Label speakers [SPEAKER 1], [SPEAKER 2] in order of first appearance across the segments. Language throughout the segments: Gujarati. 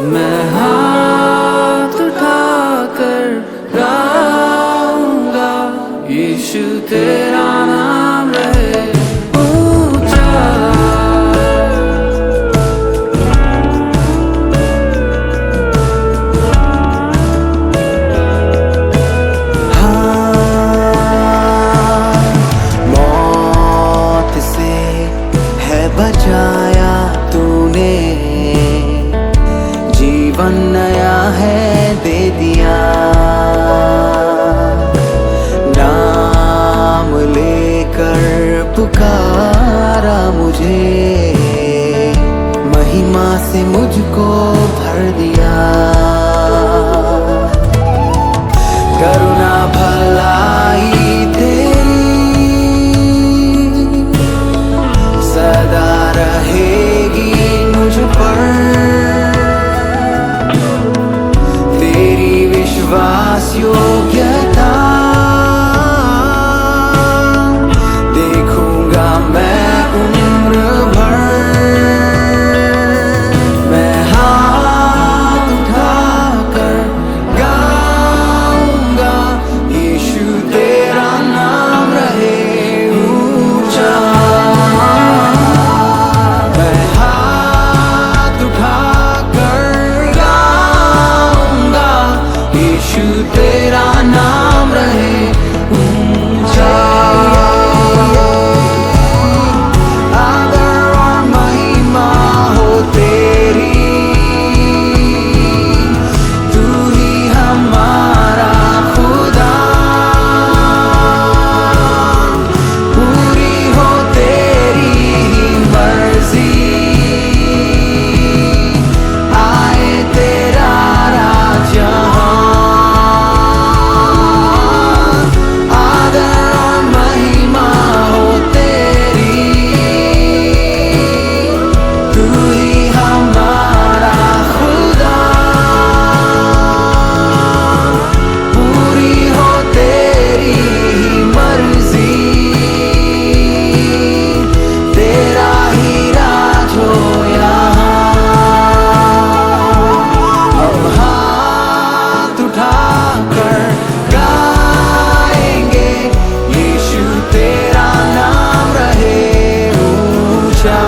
[SPEAKER 1] मैं हाथ उठाकर गाऊंगा, यीशु तेरा नाम रहे ऊंचा।
[SPEAKER 2] मौत से है बचाया तूने, जीवन नया है दे दिया। नाम लेकर पुकारा मुझे, महिमा से मुझको भर दिया। करुणा भलाई तेरी सदा रहेगी मुझ पर, तेरी विश्वास योग्यता देखूंगा मैं उम्र भर। मैं हाथ उठाकर गाऊंगा, यीशु तेरा नाम रहे ऊंचा। मैं हाथ उठाकर गाऊंगा, यीशु तेरा नाम रहे ऊंचा। आदर और महिमा हो तेरी, तू ही हमारा खुदा। पूरी हो तेरी ही मर्जी, आए तेरा राज यहाँ। आदर और महिमा हो तेरी, तू ही हमारा खुदा। पूरी हो तेरी ही मर्जी, तेरा ही राज हो यहाँ। हम हाथ उठाकर गाएंगे, यीशु तेरा नाम रहे ऊंचा।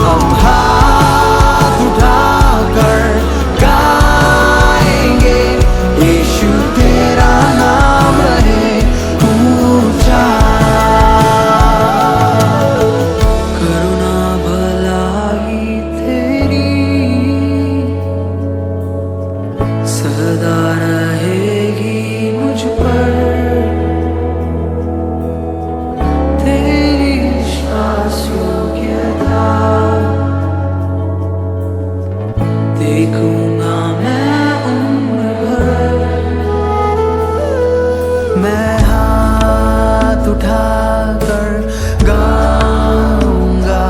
[SPEAKER 2] हम हाथ उठाकर गाएंगे, यीशु तेरा नाम रहे ऊंचा। करुणा भलाई तेरी सदा रहेगी मुझ पर, तेरी विश्वास योग्यता देखूंगा मैं उम्र भर। मैं हाथ उठाकर गाऊंगा,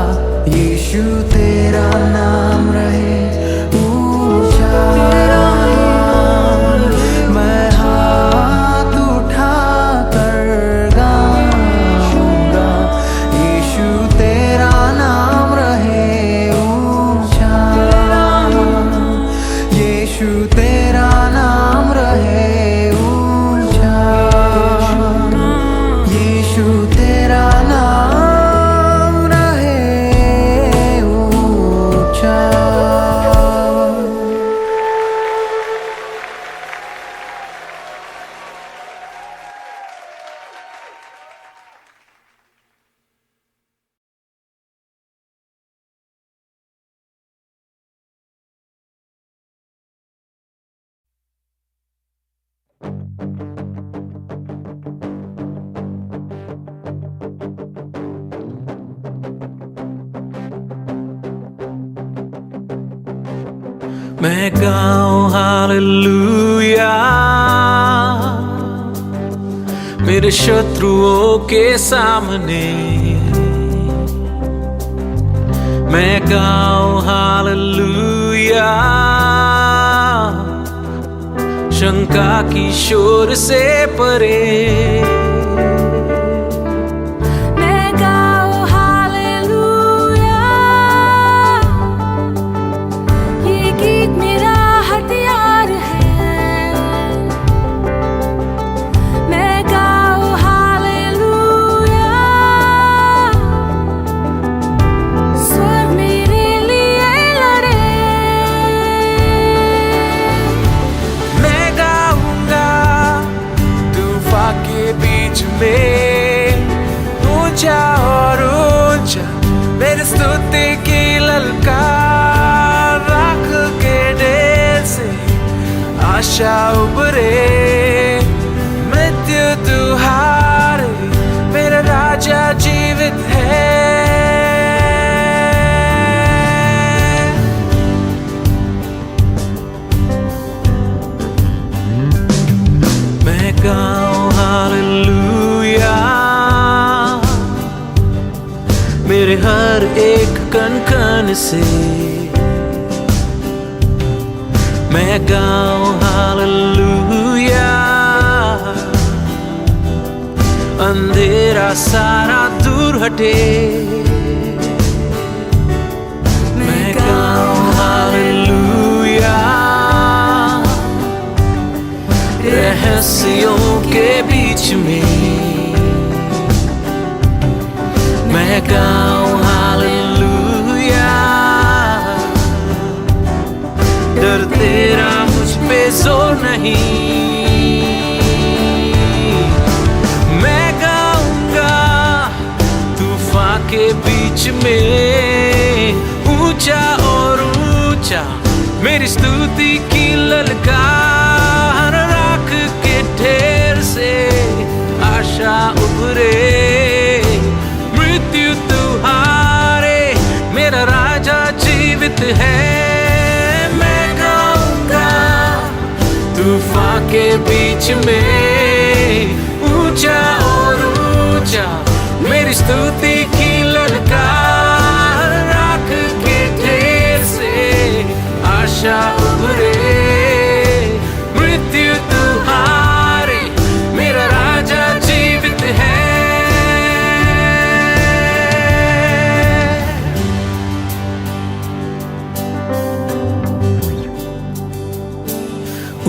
[SPEAKER 2] यीशु तेरा नाम रहे ऊंचा। मैं हाथ उठाकर गाऊंगा, यीशु तेरा नाम रहे ऊंचा। यीशु तेरा नाम रहे ऊंचा। यीशु तेरा नाम रहे ऊंचा।
[SPEAKER 1] मैं गाऊं हालेलुया, मेरे शत्रुओं के सामने। मैं गाऊं हालेलुया, शंका की शोर से परे।
[SPEAKER 3] मैं गाऊं हालेलुया,
[SPEAKER 2] आशा उभरे मृत्यु तू हारे मेरा राजा जीवित है
[SPEAKER 1] मैं गाऊं हालेलुया मेरे हर एक कण कण से मैं गाऊं हालेलुया अंधेरा सारा दूर हटे मैं गाऊं हालेलुया रहस्यों के बीच में मैं गाऊं हालेलुया डर तेरा मुझ पे जोर नहीं मैं गाऊंगा तूफान के बीच में ऊंचा और ऊंचा मेरी स्तुति की ललकार राख के ढेर से आशा उभरे मृत्यु तू हारे मेरा राजा जीवित है मैं गाऊंगा तूफान के बीच में ऊंचा और ऊंचा मेरी स्तुति की ललकार राख के ढेर से आशा उभरे मृत्यु तू हारे मेरा राजा जीवित है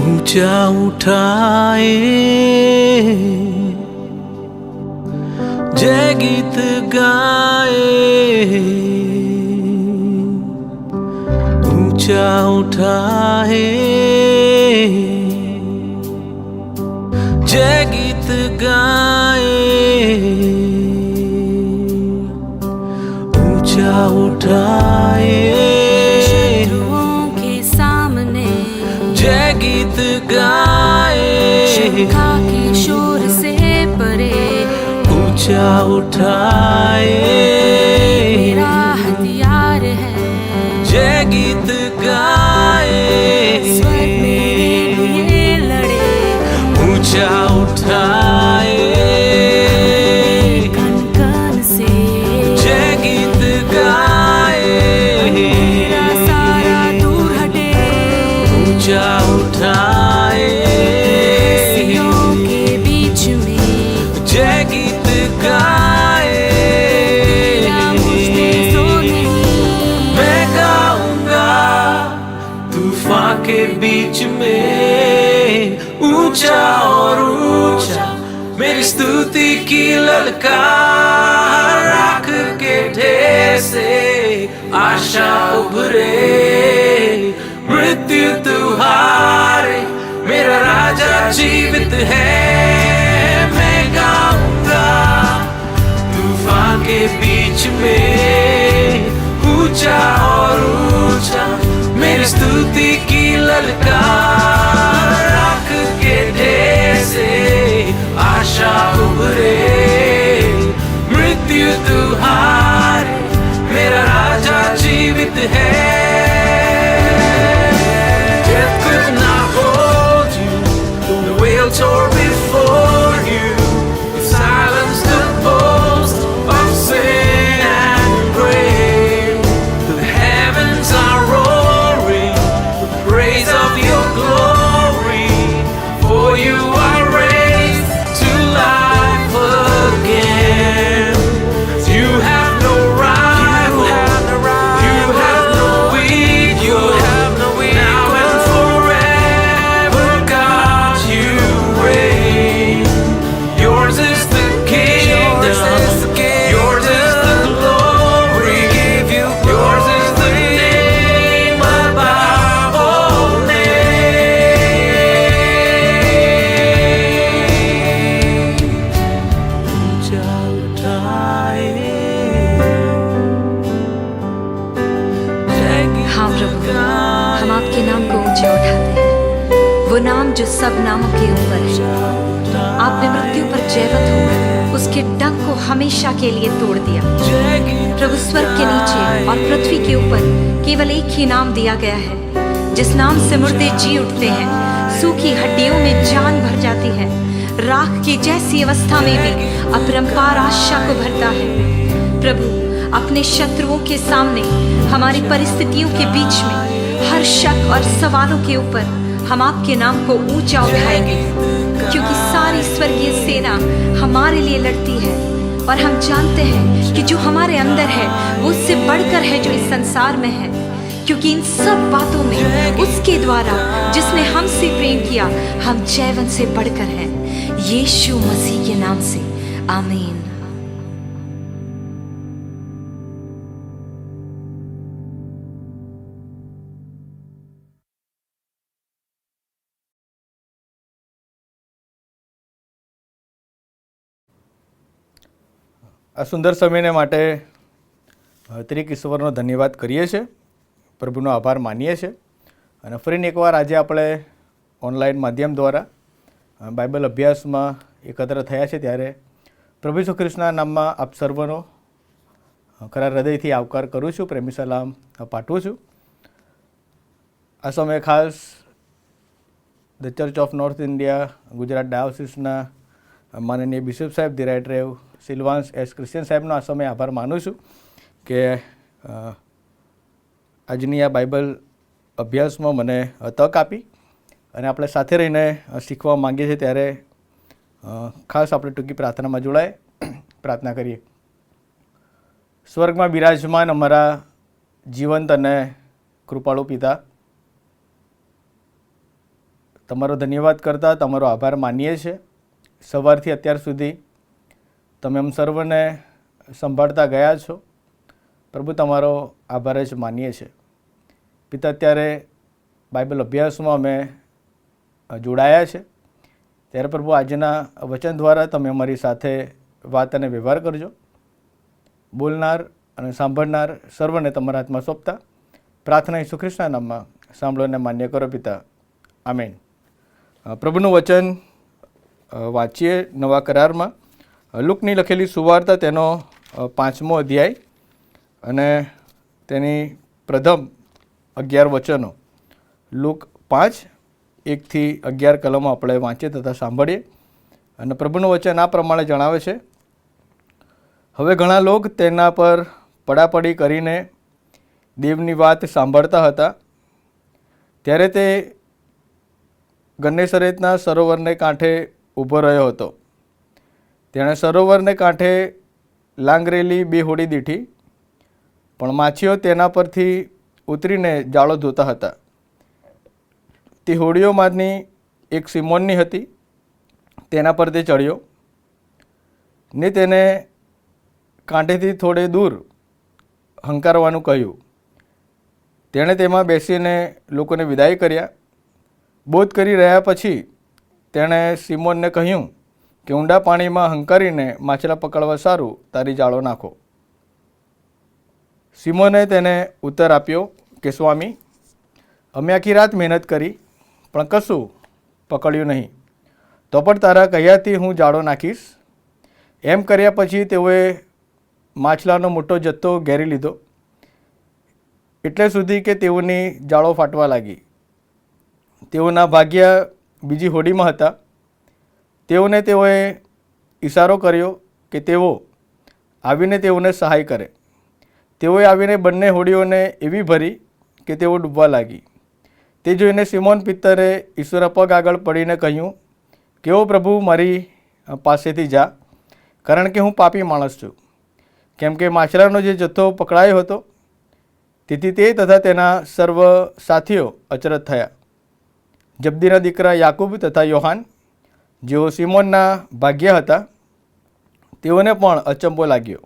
[SPEAKER 1] ऊंचा उठाए जय गीत गाए ऊंचा उठाए जय गीत गाए ऊंचा उठाए
[SPEAKER 3] शत्रुओं के सामने
[SPEAKER 1] जय गीत गाए
[SPEAKER 3] शंका के शोर से परे
[SPEAKER 1] ऊंचा उठाए
[SPEAKER 3] मेरा हथियार है
[SPEAKER 1] जय गीत गाए
[SPEAKER 3] स्वर मेरे लिए लड़े
[SPEAKER 1] ऊंचा उठाए
[SPEAKER 3] कण कण से
[SPEAKER 1] जय गीत गाए
[SPEAKER 3] मेरा सारा दूर हटे
[SPEAKER 1] ऊंचा उठाए
[SPEAKER 3] रहस्यों के बीच में
[SPEAKER 1] जय गीत गाए
[SPEAKER 3] तेरा मुझ पे जोर नहीं
[SPEAKER 1] मैं गाऊंगा तूफान के बीच में ऊंचा और ऊंचा मेरी स्तुति की ललकार राख के ढेर से आशा उभरे मृत्यु तू हारे मेरा राजा जीवित है मैं गाऊंगा तूफान के बीच में ऊंचा और ऊंचा मेरी स्तुति की ललकार राख के ढेर से आशा उभरे मृत्यु तू हारे मेरा राजा जीवित है Death could not hold you the whale tore before you it silenced the boast of sin and grave the heavens are roaring the praise of your glory for you are raised to life again you have no rival you have no equal now and forever God you reign yours is the kingdom yours is the glory yours is the name above all names ऊंचा उठाए जय गीत
[SPEAKER 4] हाँ प्रभु,
[SPEAKER 1] गाए।
[SPEAKER 4] हम आपके नाम को ऊंचे उठाते हैं। वो
[SPEAKER 3] वो नाम जो सब नामों के ऊपर है। आपने मृत्यु पर जयवंत होकर उसके डंक को हमेशा के लिए तोड़ दिया। प्रभु, स्वर्ग के नीचे और पृथ्वी के ऊपर केवल एक ही नाम दिया गया है, जिस नाम से मुर्दे जी उठते हैं, सूखी हड्डियों में जान भर जाती है, राख की जैसी अवस्था में भी अपरंपार आशा को भरता है। प्रभु, अपने शत्रुओं के सामने, हमारी परिस्थितियों के बीच में, हर शक और सवालों के ऊपर हम आपके नाम को ऊंचा उठाएंगे, क्योंकि सारी स्वर्गीय सेना हमारे लिए लड़ती है और हम जानते हैं कि जो हमारे अंदर है वो उससे बढ़कर है जो इस संसार में है, क्योंकि इन सब बातों में उसके द्वारा जिसने हमसे प्रेम किया हम जयवंत से बढ़कर हैं। यीशु मसीह के नाम से आमीन।
[SPEAKER 4] આ સુંદર સમયને માટે ત્રિક ઈશ્વરનો ધન્યવાદ કરીએ છીએ, પ્રભુનો આભાર માનીએ છીએ અને ફરીને એકવાર આજે આપણે ઓનલાઈન માધ્યમ દ્વારા બાઇબલ અભ્યાસમાં એકત્ર થયા છે, ત્યારે પ્રભુ ઈસુ ખ્રિસ્તના નામમાં આપ સર્વનો ખરા હૃદયથી આવકાર કરું છું, પ્રેમી સલામ પાઠવું છું. આ સમયે ખાસ the church of North India Gujarat ડાયોસિસના માનનીય બિશપ સાહેબ the right Rev Sylvans S Christian સાહેબનો આ સમયે આભાર માનું છું કે આજની આ બાઇબલ અભ્યાસમાં મને તક આપી અને આપણે સાથે રહીને શીખવા માંગીએ છીએ. ત્યારે ખાસ આપણે ટૂંકી પ્રાર્થનામાં જોડાય, પ્રાર્થના કરીએ. સ્વર્ગમાં બિરાજમાન અમારા જીવંત અને કૃપાળુ પિતા, તમારો ધન્યવાદ કરતા તમારો આભાર માનીએ છીએ. સવારથી અત્યાર સુધી તમે અમ સર્વને સંભાળતા ગયા છો. પ્રભુ, તમારો આભાર જ માનીએ છીએ. પિતા, અત્યારે બાઇબલ અભ્યાસમાં અમે જોડાયા છે, ત્યારે પ્રભુ આજના વચન દ્વારા તમે અમારી સાથે વાત અને વ્યવહાર કરજો. બોલનાર અને સાંભળનાર સર્વને તમારા હાથમાં સોંપતા પ્રાર્થના ઈસુ ખ્રિસ્તના નામમાં સાંભળો અને માન્ય કરો પિતા, આમેન. પ્રભુનું વચન વાંચીએ નવા કરારમાં. લુકની લખેલી સુવાર્તા તેનો 5મો અધ્યાય અને તેની પ્રથમ 11 વચનો. લુક 5:1-11 કલમો આપણે વાંચીએ તથા સાંભળીએ. અને પ્રભુનું વચન આ પ્રમાણે જણાવે છે: હવે ઘણા લોકો તેના પર પડાપડી કરીને દેવની વાત સાંભળતા હતા. ત્યારે તે ગન્નેસરેતના સરોવરને કાંઠે ઊભો રહ્યો હતો. તેણે સરોવરને કાંઠે લાંગરેલી 2 હોડી દીઠી, પણ માછીઓ તેના પરથી ઉતરીને જાળો ધોતા હતા. તે હોડીઓમાંની એક સિમોનની હતી. તેના પર તે ચડ્યો ને તેને કાંઠેથી થોડે દૂર હંકારવાનું કહ્યું. તેણે તેમાં બેસીને લોકોને વિદાય કર્યા. બોધ કરી રહ્યા પછી તેણે સિમોનને કહ્યું કે ઊંડા પાણીમાં હંકારીને માછલા પકડવા સારું તારી જાળો નાખો. સિમોને તેને ઉત્તર આપ્યો કે સ્વામી, અમે આખી રાત મહેનત કરી પણ કશું પકડ્યું નહીં, તો પણ તારા કહ્યાથી હું જાળો નાખીશ. એમ કર્યા પછી તેઓએ માછલાનો મોટો જથ્થો ઘેરી લીધો, એટલે સુધી કે તેઓની જાળો ફાટવા લાગી. તેઓના ભાગ્યા બીજી હોડીમાં હતા. તેઓને તેઓએ ઇશારો કર્યો કે તેઓ આવીને તેઓને સહાય કરે. તેઓએ આવીને બંને હોડીઓને એવી ભરી કે તેઓ ડૂબવા લાગી. તે જોઈને સિમોન પિત્તરે ઈશ્વરના પગ આગળ પડીને કહ્યું કે ઓ પ્રભુ, મારી પાસેથી જા, કારણ કે હું પાપી માણસ છું. કેમ કે માછલાનો જે જથ્થો પકડાયો હતો તેથી તે તથા તેના સર્વ સાથીઓ અચરજ થયા. જબદીના દીકરા યાકૂબ તથા યોહાન, જેઓ સિમોનના ભાગ્યા હતા, તેઓને પણ અચંબો લાગ્યો.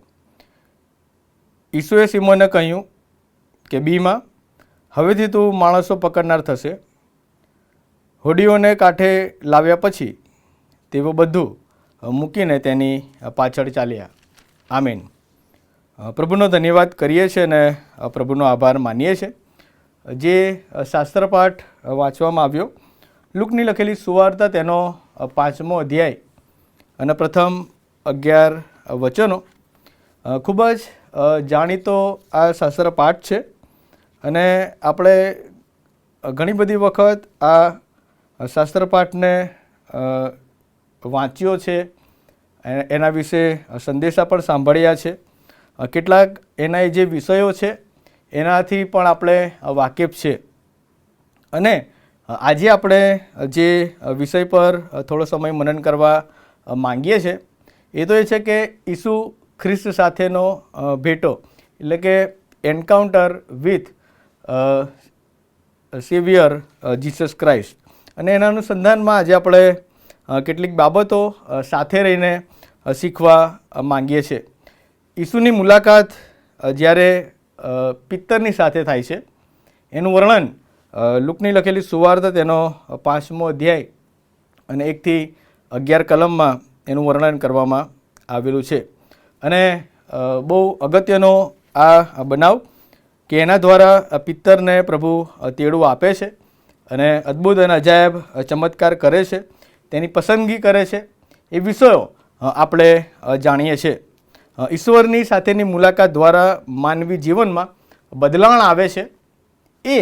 [SPEAKER 4] ઈસુએ સિમોનને કહ્યું કે બીમાં, હવેથી તું માણસો પકડનાર થશે. હોડીઓને કાંઠે લાવ્યા પછી તેઓ બધું મૂકીને તેની પાછળ ચાલ્યા. આમીન. પ્રભુનો ધન્યવાદ કરીએ છીએ અને પ્રભુનો આભાર માનીએ છીએ. જે શાસ્ત્રપાઠ વાંચવામાં આવ્યો લુકની લખેલી સુવાર્તા તેનો 5મો અધ્યાય અને પ્રથમ 11 વચનો ખૂબ જ જાણીતો આ શાસ્ત્ર પાઠ છે અને આપણે ઘણી બધી વખત આ શાસ્ત્ર પાઠને વાંચ્યો છે, એના વિશે સંદેશા પણ સાંભળ્યા છે. કેટલાક એના જે વિષયો છે એનાથી પણ આપણે વાકેફ છે. અને આજે આપણે જે વિષય પર થોડો સમય મનન કરવા માંગીએ છીએ એ તો એ છે કે ઈસુ ખ્રિસ્ત સાથેનો ભેટો, એટલે કે encounter with saviour Jesus Christ. અને એના અનુસંધાનમાં આજે આપણે કેટલીક બાબતો સાથે રહીને શીખવા માંગીએ છીએ. ઈસુની મુલાકાત જ્યારે પિત્તરની સાથે થાય છે એનું વર્ણન લુકની લખેલી સુવાર્તા તેનો 5મો અધ્યાય અને 1 થી 11 કલમમાં એનું વર્ણન કરવામાં આવેલું છે. અને બહુ અગત્યનો આ બનાવ કે એના દ્વારા પિત્તરને પ્રભુ તેડું આપે છે અને અદ્ભુત અને અજાયબ ચમત્કાર કરે છે, તેની પસંદગી કરે છે. એ વિષયો આપણે જાણીએ છીએ. ઈશ્વરની સાથેની મુલાકાત દ્વારા માનવી જીવનમાં બદલાણ આવે છે. એ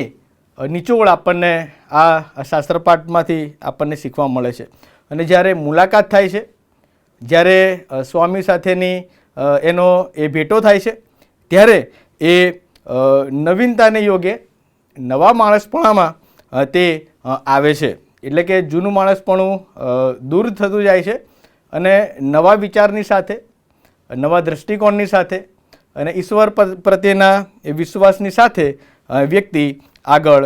[SPEAKER 4] નિચોડ આપણને આ શાસ્ત્રપાઠમાંથી આપણને શીખવા મળે છે. અને જ્યારે મુલાકાત થાય છે, જ્યારે સ્વામી સાથેની એનો એ ભેટો થાય છે, ત્યારે એ નવીનતાને યોગે નવા માણસપણામાં તે આવે છે. એટલે કે જૂનું માણસપણું દૂર થતું જાય છે અને નવા વિચારની સાથે, નવા દૃષ્ટિકોણની સાથે અને ઈશ્વર પ્રત્યેના એ વિશ્વાસની સાથે વ્યક્તિ આગળ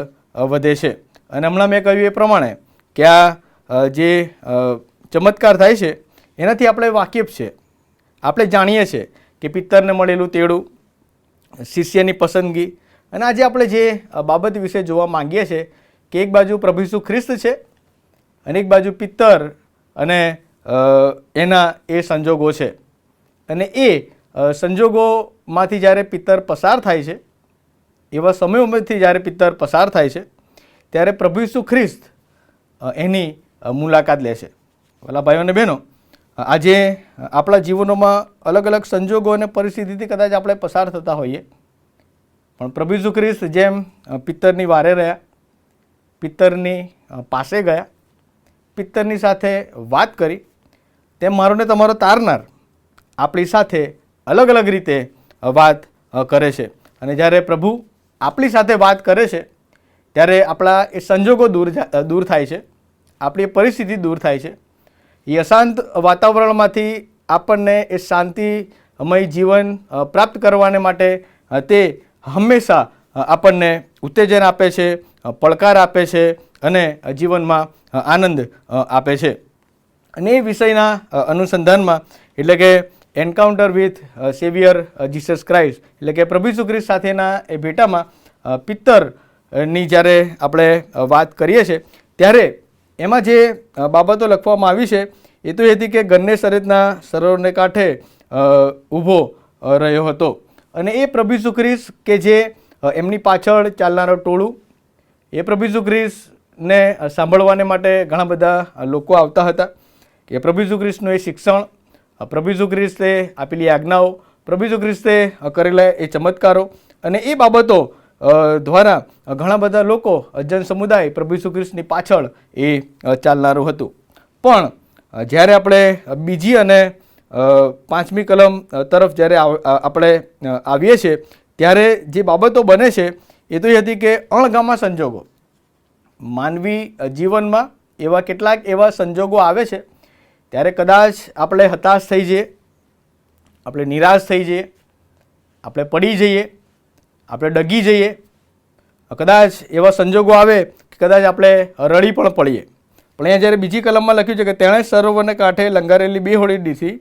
[SPEAKER 4] વધે છે. અને હમણાં મેં કહ્યું એ પ્રમાણે કે આ જે ચમત્કાર થાય છે એનાથી આપણે વાકેફ છે. આપણે જાણીએ છીએ કે પિત્તરને મળેલું તેડું, શિષ્યની પસંદગી. અને આજે આપણે જે બાબત વિશે જોવા માંગીએ છીએ કે એક બાજુ પ્રભુ ઈસુ ખ્રિસ્ત છે અને એક બાજુ પિત્તર અને એના એ સંજોગો છે. અને એ સંજોગોમાંથી જ્યારે પિત્તર પસાર થાય છે, એવા સમયોમાંથી જ્યારે પિત્તર પસાર થાય છે, ત્યારે પ્રભુ ઈસુ ખ્રિસ્ત એની મુલાકાત લે છે. ભલા ભાઈઓ અને બહેનો, આજે આપણા જીવનોમાં અલગ અલગ સંજોગો અને પરિસ્થિતિથી કદાચ આપણે પસાર થતા હોઈએ, પણ પ્રભુ ઈસુ ખ્રિસ્ત જેમ પિત્તરની વારે રહ્યા, પિત્તરની પાસે ગયા, પિત્તરની સાથે વાત કરી, તેમ મારો ને તમારો તારનાર આપણી સાથે અલગ અલગ રીતે વાત કરે છે. અને જ્યારે પ્રભુ આપણી સાથે વાત કરે છે ત્યારે આપણા એ સંજોગો દૂર થાય છે, આપણી પરિસ્થિતિ દૂર થાય છે. એ અશાંત વાતાવરણમાંથી આપણને એ શાંતિમય જીવન પ્રાપ્ત કરવાને માટે તે હંમેશા આપણને ઉત્તેજન આપે છે, પડકાર આપે છે અને જીવનમાં આનંદ આપે છે. અને એ વિષયના અનુસંધાનમાં એટલે કે encounter with saviour Jesus Christ, એટલે કે પ્રભુ ઈસુ ખ્રિસ્ત સાથેના એ ભેટામાં પિત્તરની જ્યારે આપણે વાત કરીએ છીએ ત્યારે એમાં જે બાબતો લખવામાં આવી છે એ તો એ હતી કે ગન્નેસરેતના સરોવરને કાંઠે ઊભો રહ્યો હતો. અને એ પ્રભુ ઈસુ ખ્રિસ્ત કે જે એમની પાછળ ચાલનારું ટોળું, એ પ્રભુ ઈસુ ખ્રિસ્તને સાંભળવાને માટે ઘણા બધા લોકો આવતા હતા. કે પ્રભુ ઈસુ ખ્રિસ્તનું એ શિક્ષણ, પ્રભુ ઈસુ ખ્રિસ્તે આપેલી આજ્ઞાઓ, પ્રભુ ઈસુ ખ્રિસ્તે કરેલા એ ચમત્કારો અને એ બાબતો દ્વારા ઘણા બધા લોકો, જન સમુદાય પ્રભુ ઈસુ ખ્રિસ્તની પાછળ એ ચાલનારું હતું. પણ જ્યારે આપણે બીજી અને 5મી કલમ તરફ જ્યારે આપણે આવીએ છીએ ત્યારે જે બાબતો બને છે એ તો એ હતી કે અણગમા સંજોગો. માનવી જીવનમાં એવા કેટલાક એવા સંજોગો આવે છે ત્યારે કદાચ આપણે હતાશ થઈ જઈએ, આપણે નિરાશ થઈ જઈએ, આપણે પડી જઈએ, આપણે ડગી જઈએ. કદાચ એવા સંજોગો આવે કે કદાચ આપણે રડી પણ પડીએ. પણ અહીંયા જ્યારે બીજી કલમમાં લખ્યું છે કે તેણે સરોવરને કાંઠે લંગારેલી 2 હોડી દીધી,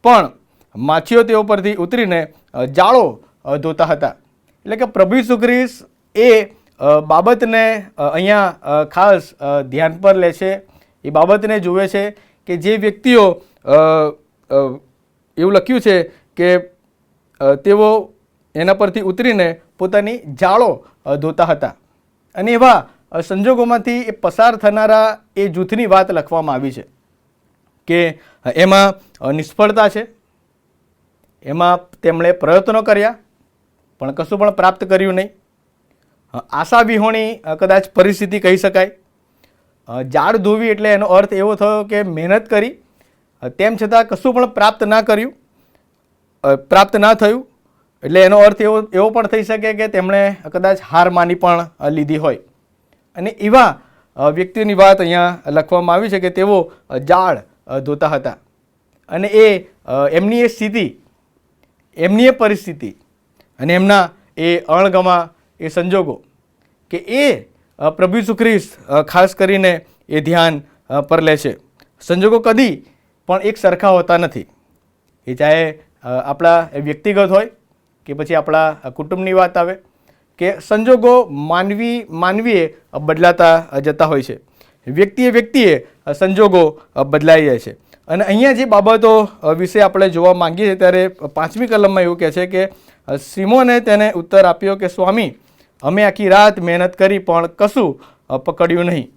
[SPEAKER 4] પણ માછીઓ તેઓ પરથી ઉતરીને જાળો ધોતા હતા. એટલે કે પ્રભુ ઈસુ ખ્રિસ્ત એ બાબતને અહીંયા ખાસ ધ્યાન પર લે છે. એ બાબતને જુએ છે કે જે વ્યક્તિઓ એવું લખ્યું છે કે તેઓ એના પરથી ઉતરીને પોતાની જાળો ધોતા હતા. અને એવા સંજોગોમાંથી એ પસાર થનારા એ જૂથની વાત લખવામાં આવી છે કે એમાં નિષ્ફળતા છે, એમાં તેમણે પ્રયત્નો કર્યા પણ કશું પણ પ્રાપ્ત કર્યું નહીં. આશા વિહોણી કદાચ પરિસ્થિતિ કહી શકાય. ઝાડ ધોવી એટલે એનો અર્થ એવો થયો કે મહેનત કરી તેમ છતાં કશું પણ પ્રાપ્ત ના થયું. એટલે એનો અર્થ એવો પણ થઈ શકે કે તેમણે કદાચ હાર માની પણ લીધી હોય. અને એવા વ્યક્તિની વાત અહીંયા લખવામાં આવી છે કે તેઓ ઝાડ ધોતા હતા અને એમની એ સ્થિતિ, એમની એ પરિસ્થિતિ અને એમના એ અણગમા એ સંજોગો કે એ પ્રભુ ઈસુ ખ્રિસ્ત ખાસ કરીને એ ધ્યાન પર લે છે. સંજોગો કદી પણ એક સરખા હોતા નથી. એ ચાહે આપણા વ્યક્તિગત હોય કે પછી આપણા કુટુંબની વાત આવે કે સંજોગો માનવીએ બદલાતા જતા હોય છે. વ્યક્તિએ સંજોગો બદલાઈ જાય છે. અને અહીંયા જે બાબતો વિશે આપણે જોવા માંગીએ છીએ ત્યારે 5મી કલમમાં એવું કહે છે કે સિમોને તેને ઉત્તર આપ્યો કે સ્વામી, અમે આખી રાત મહેનત કરી પણ કશું પકડ્યું નહીં.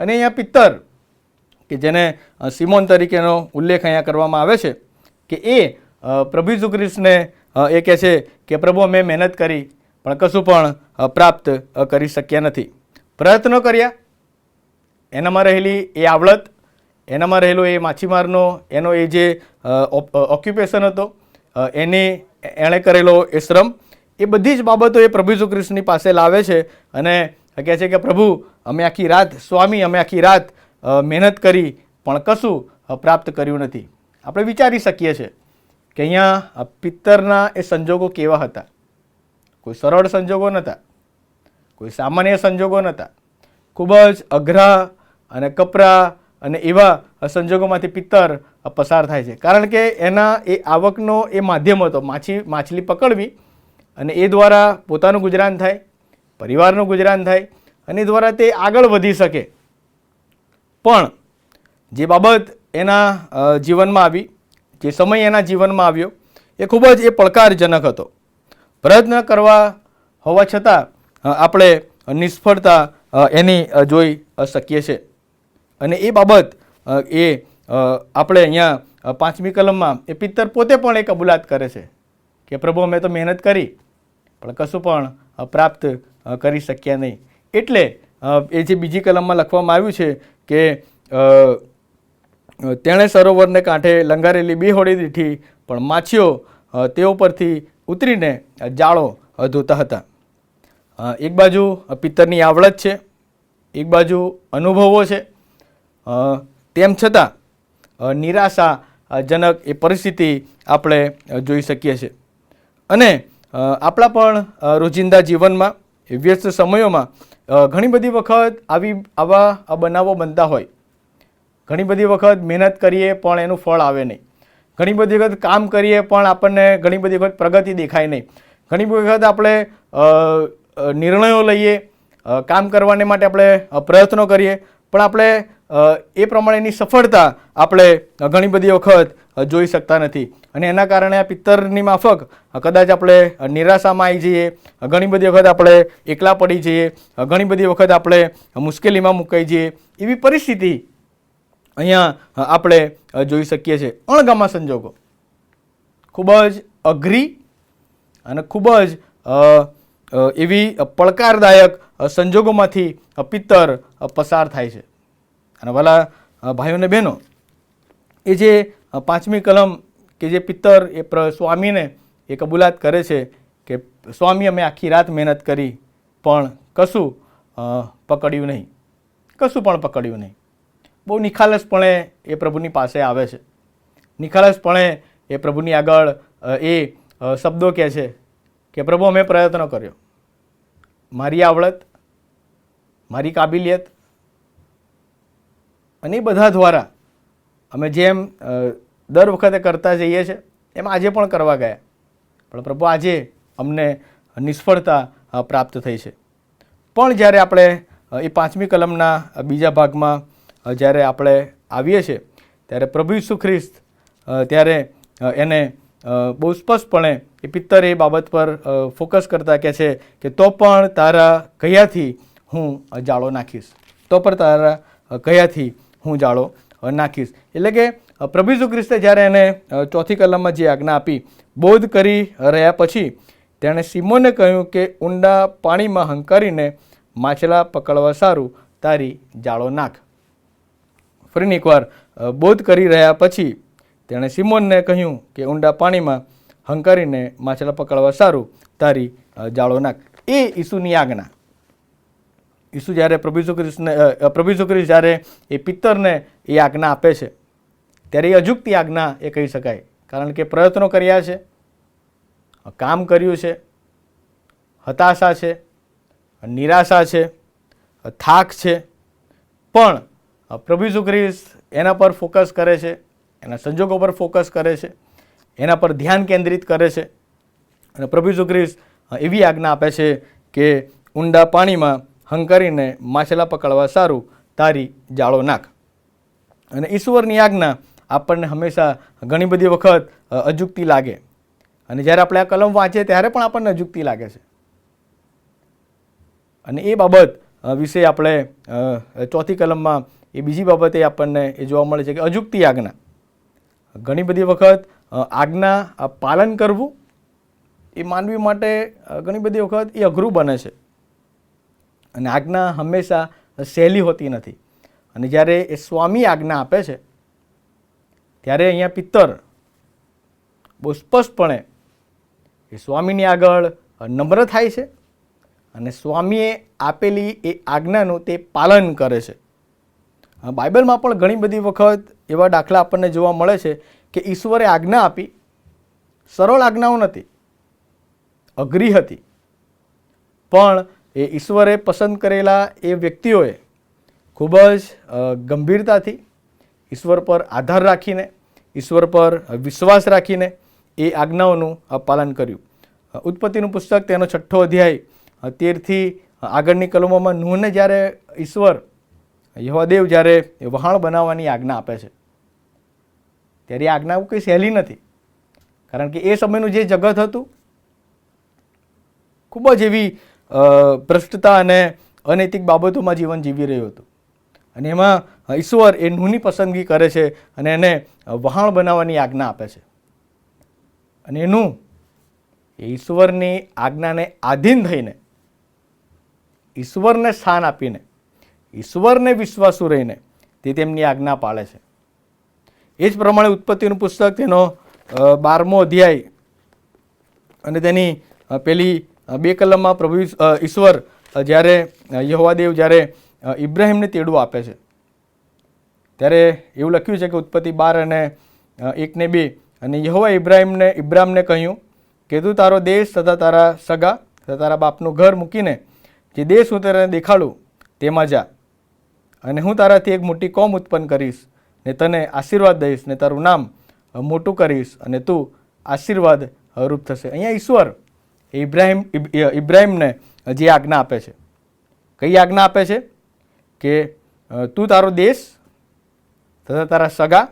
[SPEAKER 4] અને અહીંયા પિત્તર કે જેને સિમોન તરીકેનો ઉલ્લેખ અહીંયા કરવામાં આવે છે કે એ પ્રભુ ઈસુ ખ્રિસ્તને એ કહે છે કે પ્રભુ અમે મહેનત કરી પણ કશું પણ પ્રાપ્ત કરી શક્યા નથી. પ્રયત્નો કર્યા, એનામાં રહેલી એ આવડત, એનામાં રહેલો એ માછીમારનો એનો એ જે ઓક્યુપેશન હતો, એણે કરેલો એ શ્રમ, એ બધી જ બાબતો એ પ્રભુ ઈસુ ખ્રિસ્તની પાસે લાવે છે અને કહે છે કે પ્રભુ અમે આખી રાત, સ્વામી અમે આખી રાત મહેનત કરી પણ કશું પ્રાપ્ત કર્યું નથી. આપણે વિચારી શકીએ છીએ કે અહીંયા પિત્તરના એ સંજોગો કેવા હતા. કોઈ સરળ સંજોગો નહોતા, કોઈ સામાન્ય સંજોગો નહોતા. ખૂબ જ અઘરા અને કપરા અને એવા સંજોગોમાંથી પિત્તર પસાર થાય છે. કારણ કે એના એ આવકનો એ માધ્યમ હતો માછલી પકડવી અને એ દ્વારા પોતાનું ગુજરાન થાય, પરિવારનું ગુજરાન થાય અને એ દ્વારા તે આગળ વધી શકે. પણ જે બાબત એના જીવનમાં આવી, જે સમય એના જીવનમાં આવ્યો એ ખૂબ જ એ પડકારજનક હતો. પ્રયત્ન કરવા હોવા છતાં આપણે નિષ્ફળતા એની જોઈ શકીએ છીએ. અને એ બાબત આપણે અહીંયા 5મી કલમમાં એ પિત્તર પોતે પણ એ કબૂલાત કરે છે કે પ્રભુ અમે તો મહેનત કરી પણ કશું પણ પ્રાપ્ત કરી શક્યા નહીં. એટલે એ જે બીજી કલમમાં લખવામાં આવ્યું છે કે તેણે સરોવરને કાંઠે લંગારેલી 2 હોડી દીઠી પણ માછીઓ તેઓ પરથી ઉતરીને જાળો ધોતા હતા. એક બાજુ પિત્તરની આવડત છે, એક બાજુ અનુભવો છે, તેમ છતાં નિરાશાજનક એ પરિસ્થિતિ આપણે જોઈ શકીએ છીએ. અને આપણા પણ રોજિંદા જીવનમાં વ્યસ્ત સમયોમાં ઘણી બધી વખત આવા બનાવો બનતા હોય. ઘણી બધી વખત મહેનત કરીએ પણ એનું ફળ આવે નહીં. ઘણી બધી વખત કામ કરીએ પણ આપણને ઘણી બધી વખત પ્રગતિ દેખાય નહીં. ઘણી વખત આપણે નિર્ણયો લઈએ, કામ કરવાને માટે આપણે પ્રયત્નો કરીએ પણ આપણે એ પ્રમાણેની સફળતા આપણે ઘણી બધી વખત જોઈ શકતા નથી. અને એના કારણે આ પિત્તરની માફક કદાચ આપણે નિરાશામાં આવી જઈએ, ઘણી બધી વખત આપણે એકલા પડી જઈએ, ઘણી બધી વખત આપણે મુશ્કેલીમાં મુકાઈ જઈએ. એવી પરિસ્થિતિ અહીંયા આપણે જોઈ શકીએ છીએ. અણગમા સંજોગો ખૂબ જ અઘરી અને ખૂબ જ એવી પડકારદાયક સંજોગોમાંથી પિત્તર પસાર થાય છે. અને વાલા ભાઈઓ અને બહેનો, એ જે 5મી કલમ કે જે પિત્તર એ સ્વામીને એ કબૂલાત કરે છે કે સ્વામી અમે આખી રાત મહેનત કરી પણ કશું પકડ્યું નહીં, કશું પણ પકડ્યું નહીં. બહુ નિખાલસપણે એ પ્રભુની પાસે આવે છે. નિખાલસપણે એ પ્રભુની આગળ એ શબ્દો કહે છે કે પ્રભુ અમે પ્રયત્નો કર્યો, મારી આવડત, મારી કાબિલિયત અને એ બધા દ્વારા અમે જેમ દર વખતે કરતા જઈએ છીએ એમ આજે પણ કરવા ગયા પણ પ્રભુ આજે અમને નિષ્ફળતા પ્રાપ્ત થઈ છે. પણ જ્યારે આપણે એ 5મી કલમના બીજા ભાગમાં જ્યારે આપણે આવીએ છીએ ત્યારે પ્રભુ ઈસુ ખ્રિસ્ત ત્યારે એને બહુ સ્પષ્ટપણે એ પિત્તર એ બાબત પર ફોકસ કરતા કહે છે કે તો પણ તારા કયાથી હું જાળો નાખીશ. તો પણ તારા કયાથી હું જાળો નાખીશ. એટલે કે પ્રભુ ઈસુ ખ્રિસ્તે જ્યારે એને ચોથી કલમમાં જે આજ્ઞા આપી, બોધ કરી રહ્યા પછી તેણે સિમોનને કહ્યું કે ઊંડા પાણીમાં હંકારીને માછલા પકડવા સારું તારી જાળો નાખ. ફરીને એકવાર બોધ કરી રહ્યા પછી તેણે સિમોનને કહ્યું કે ઊંડા પાણીમાં હંકારીને માછલા પકડવા સારું તારી જાળો નાખ. એ ઈસુની આજ્ઞા. ઈસુ જ્યારે પ્રભુ ઈસુ ખ્રિસ્ત જ્યારે એ પિત્તરને એ આજ્ઞા આપે છે ત્યારે એ અજુકતી આજ્ઞા એ કહી શકાય. કારણ કે પ્રયત્નો કર્યા છે, કામ કર્યું છે, હતાશા છે, નિરાશા છે, થાક છે, પણ પ્રભુ ઈસુ ખ્રિસ્ત એના પર ફોકસ કરે છે, એના સંજોગો પર ફોકસ કરે છે, એના પર ધ્યાન કેન્દ્રિત કરે છે. અને પ્રભુ ઈસુ ખ્રિસ્ત એવી આજ્ઞા આપે છે કે ઊંડા પાણીમાં હંકારીને માછલા પકડવા સારું તારી જાળો નાખ. અને ઈશ્વરની આજ્ઞા આપણને હંમેશા ઘણી બધી વખત અજુકતી લાગે. અને જ્યારે આપણે આ કલમ વાંચીએ ત્યારે પણ આપણને અજુકતી લાગે છે. અને એ બાબત વિશે આપણે ચોથી કલમમાં એ બીજી બાબતે આપણને એ જોવા મળે છે કે અજુકતી આજ્ઞા. ઘણી બધી વખત આજ્ઞા પાલન કરવું એ માનવી માટે ઘણી બધી વખત એ અઘરું બને છે. અને આજ્ઞા હંમેશા સહેલી હોતી નથી. અને જ્યારે એ સ્વામી આજ્ઞા આપે છે ત્યારે અહીંયા પિત્તર બહુ સ્પષ્ટપણે એ સ્વામીની આગળ નમ્ર થાય છે અને સ્વામીએ આપેલી એ આજ્ઞાનું તે પાલન કરે છે. બાઇબલમાં પણ ઘણી બધી વખત એવા દાખલા આપણને જોવા મળે છે કે ઈશ્વરે આજ્ઞા આપી, સરળ આજ્ઞાઓ નથી, અઘરી હતી, પણ એ ઈશ્વરે પસંદ કરેલા એ વ્યક્તિઓએ ખૂબ જ ગંભીરતાથી ઈશ્વર પર આધાર રાખીને, ઈશ્વર પર વિશ્વાસ રાખીને એ આજ્ઞાઓનું પાલન કર્યું. ઉત્પત્તિનું પુસ્તક તેનો 6 અધ્યાય 13થી આગળની કલમોમાં નૂહને જ્યારે ઈશ્વર યહોવાદેવ જ્યારે વહાણ બનાવવાની આજ્ઞા આપે છે ત્યારે એ આજ્ઞા કંઈ સહેલી નથી. કારણ કે એ સમયનું જે જગત હતું ખૂબ જ એવી ભ્રષ્ટતા અને અનૈતિક બાબતોમાં જીવન જીવી રહ્યું હતું. અને એમાં ઈશ્વર એ નૂહની પસંદગી કરે છે અને એને વહાણ બનાવવાની આજ્ઞા આપે છે. અને એનું ઈશ્વરની આજ્ઞાને આધીન થઈને, ઈશ્વરને સ્થાન આપીને, ઈશ્વરને વિશ્વાસુ રહીને તે તેમની આજ્ઞા પાળે છે. એ જ પ્રમાણે ઉત્પત્તિનું પુસ્તક તેનો 12મો અધ્યાય અને તેની પેલી 2 કલમમાં પ્રભુ ઈશ્વર જ્યારે યહોવાદેવ જ્યારે ઇબ્રાહિમને તેડું આપે છે ત્યારે એવું લખ્યું છે કે ઉત્પત્તિ 12 અને 1 ને 2 અને યહોવા ઇબ્રાહિમને કહ્યું કે તું તારો દેશ તથા તારા સગા તથા તારા બાપનું ઘર મૂકીને જે દેશ હું તને દેખાડું તેમાં જા, અને હું તારાથી એક મોટી કોમ ઉત્પન્ન કરીશ ને તને આશીર્વાદ દઈશ ને તારું નામ મોટું કરીશ અને તું આશીર્વાદ રૂપ થશે. અહીંયા ઈશ્વર ઇબ્રાહિમને જે આજ્ઞા આપે છે, કઈ આજ્ઞા આપે છે કે તું તારો દેશ તથા તારા સગા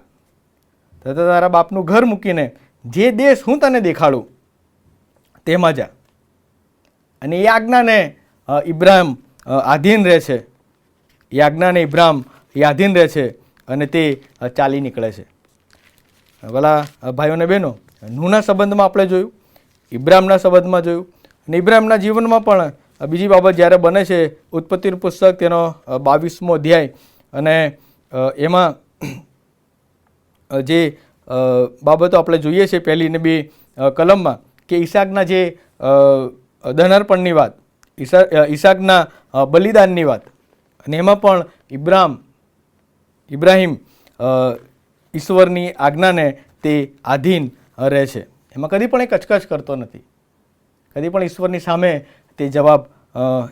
[SPEAKER 4] તથા તારા બાપનું ઘર મૂકીને જે દેશ હું તને દેખાડું તેમાં જા. અને એ આજ્ઞાને ઇબ્રાહિમ આધીન રહે છે. એ આજ્ઞાને ઇબ્રાહિમ એ આધીન રહે છે અને તે ચાલી નીકળે છે. ભલા ભાઈઓ અને બહેનો, નૂહના સંબંધમાં આપણે જોયું, ઇબ્રાહિમના સંબંધમાં જોયું, અને ઇબ્રાહિમના જીવનમાં પણ બીજી બાબત જ્યારે બને છે. ઉત્પત્તિનું પુસ્તક તેનો 22મો અધ્યાય અને એમાં જે બાબતો આપણે જોઈએ છે પહેલી ને 2 કલમમાં કે ઈસાકના જે દહનાર્પણની વાત, ઈસાકના બલિદાનની વાત, અને એમાં પણ ઇબ્રાહિમ ઈશ્વરની આજ્ઞાને તે આધીન રહે છે. એમાં કદી પણ એ કચકચ કરતો નથી, કદી પણ ઈશ્વરની સામે તે જવાબ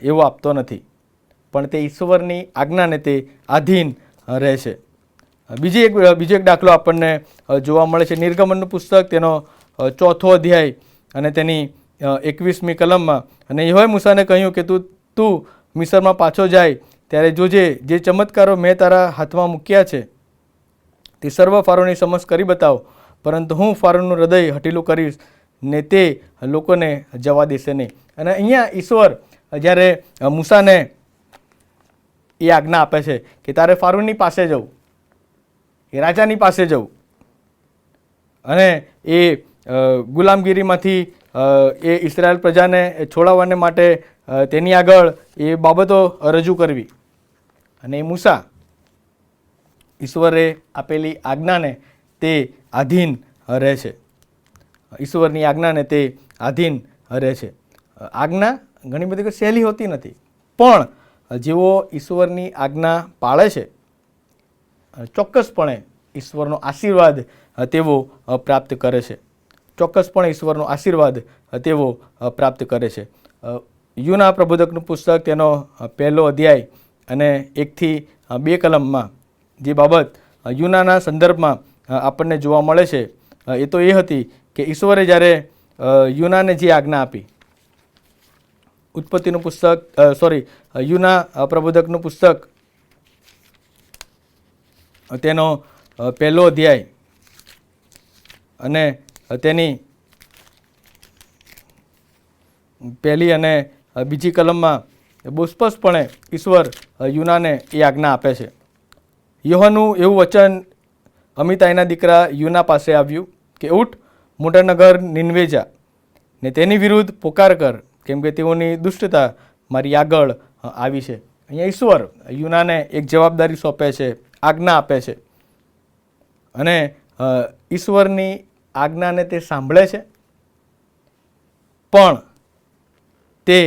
[SPEAKER 4] એવો આપતો નથી, પણ તે ઈશ્વરની આજ્ઞાને તે આધીન રહે છે. બીજો એક દાખલો આપણને જોવા મળે છે. નિર્ગમનનું પુસ્તક તેનો 4થો અધ્યાય અને તેની 21મી કલમમાં, અને યહોવાએ મૂસાને કહ્યું કે તું મિસરમાં પાછો જાય ત્યારે જોજે જે ચમત્કારો મેં તારા હાથમાં મૂક્યા છે તે સર્વ ફારોની સમક્ષ કરી બતાવ, પરંતુ હું ફારોનું હૃદય હઠીલું કરીશ ને તે લોકોને જવા દેશે નહીં. અને અહીંયા ઈશ્વર જ્યારે મૂસાને એ આજ્ઞા આપે છે કે તારે ફારૂની પાસે જવું, એ રાજાની પાસે જવું અને એ ગુલામગીરીમાંથી એ ઇસરાયેલ પ્રજાને છોડાવવાને માટે તેની આગળ એ બાબતો રજૂ કરવી. અને એ મૂસા ઈશ્વરે આપેલી આજ્ઞાને તે આધીન રહે છે. ઈશ્વરની આજ્ઞાને તે આધીન રહે છે. આજ્ઞા ઘણી બધી સહેલી હોતી નથી, પણ જેઓ ઈશ્વરની આજ્ઞા પાળે છે ચોક્કસપણે ઈશ્વરનો આશીર્વાદ તેઓ પ્રાપ્ત કરે છે. ચોક્કસપણે ઈશ્વરનો આશીર્વાદ તેઓ પ્રાપ્ત કરે છે. યુના પ્રબોધકનું પુસ્તક તેનો 1 અધ્યાય અને 1 થી 2 કલમમાં જે બાબત યુનાના સંદર્ભમાં આપણને જોવા મળે છે એ તો એ હતી કે ઈશ્વરે જ્યારે યુનાને જે આજ્ઞા આપી, ઉત્પત્તિનું પુસ્તક યુના પ્રબોધકનું પુસ્તક તેનો 1 અધ્યાય અને તેની 1 અને 2 કલમમાં બહુ સ્પષ્ટપણે ઈશ્વર યુનાને એ આજ્ઞા આપે છે. યહોવાનું એવું વચન અમિતાઈના દીકરા યુના પાસે આવ્યું કે ઉઠ, મોટા નગર નિનવે જા ને તેની વિરુદ્ધ પોકાર કર, કેમ કે તેઓની દુષ્ટતા મારી આગળ આવી છે. અહીંયા ઈશ્વર યુનાને એક જવાબદારી સોંપે છે, આજ્ઞા આપે છે અને ઈશ્વરની આજ્ઞાને તે સાંભળે છે, પણ તે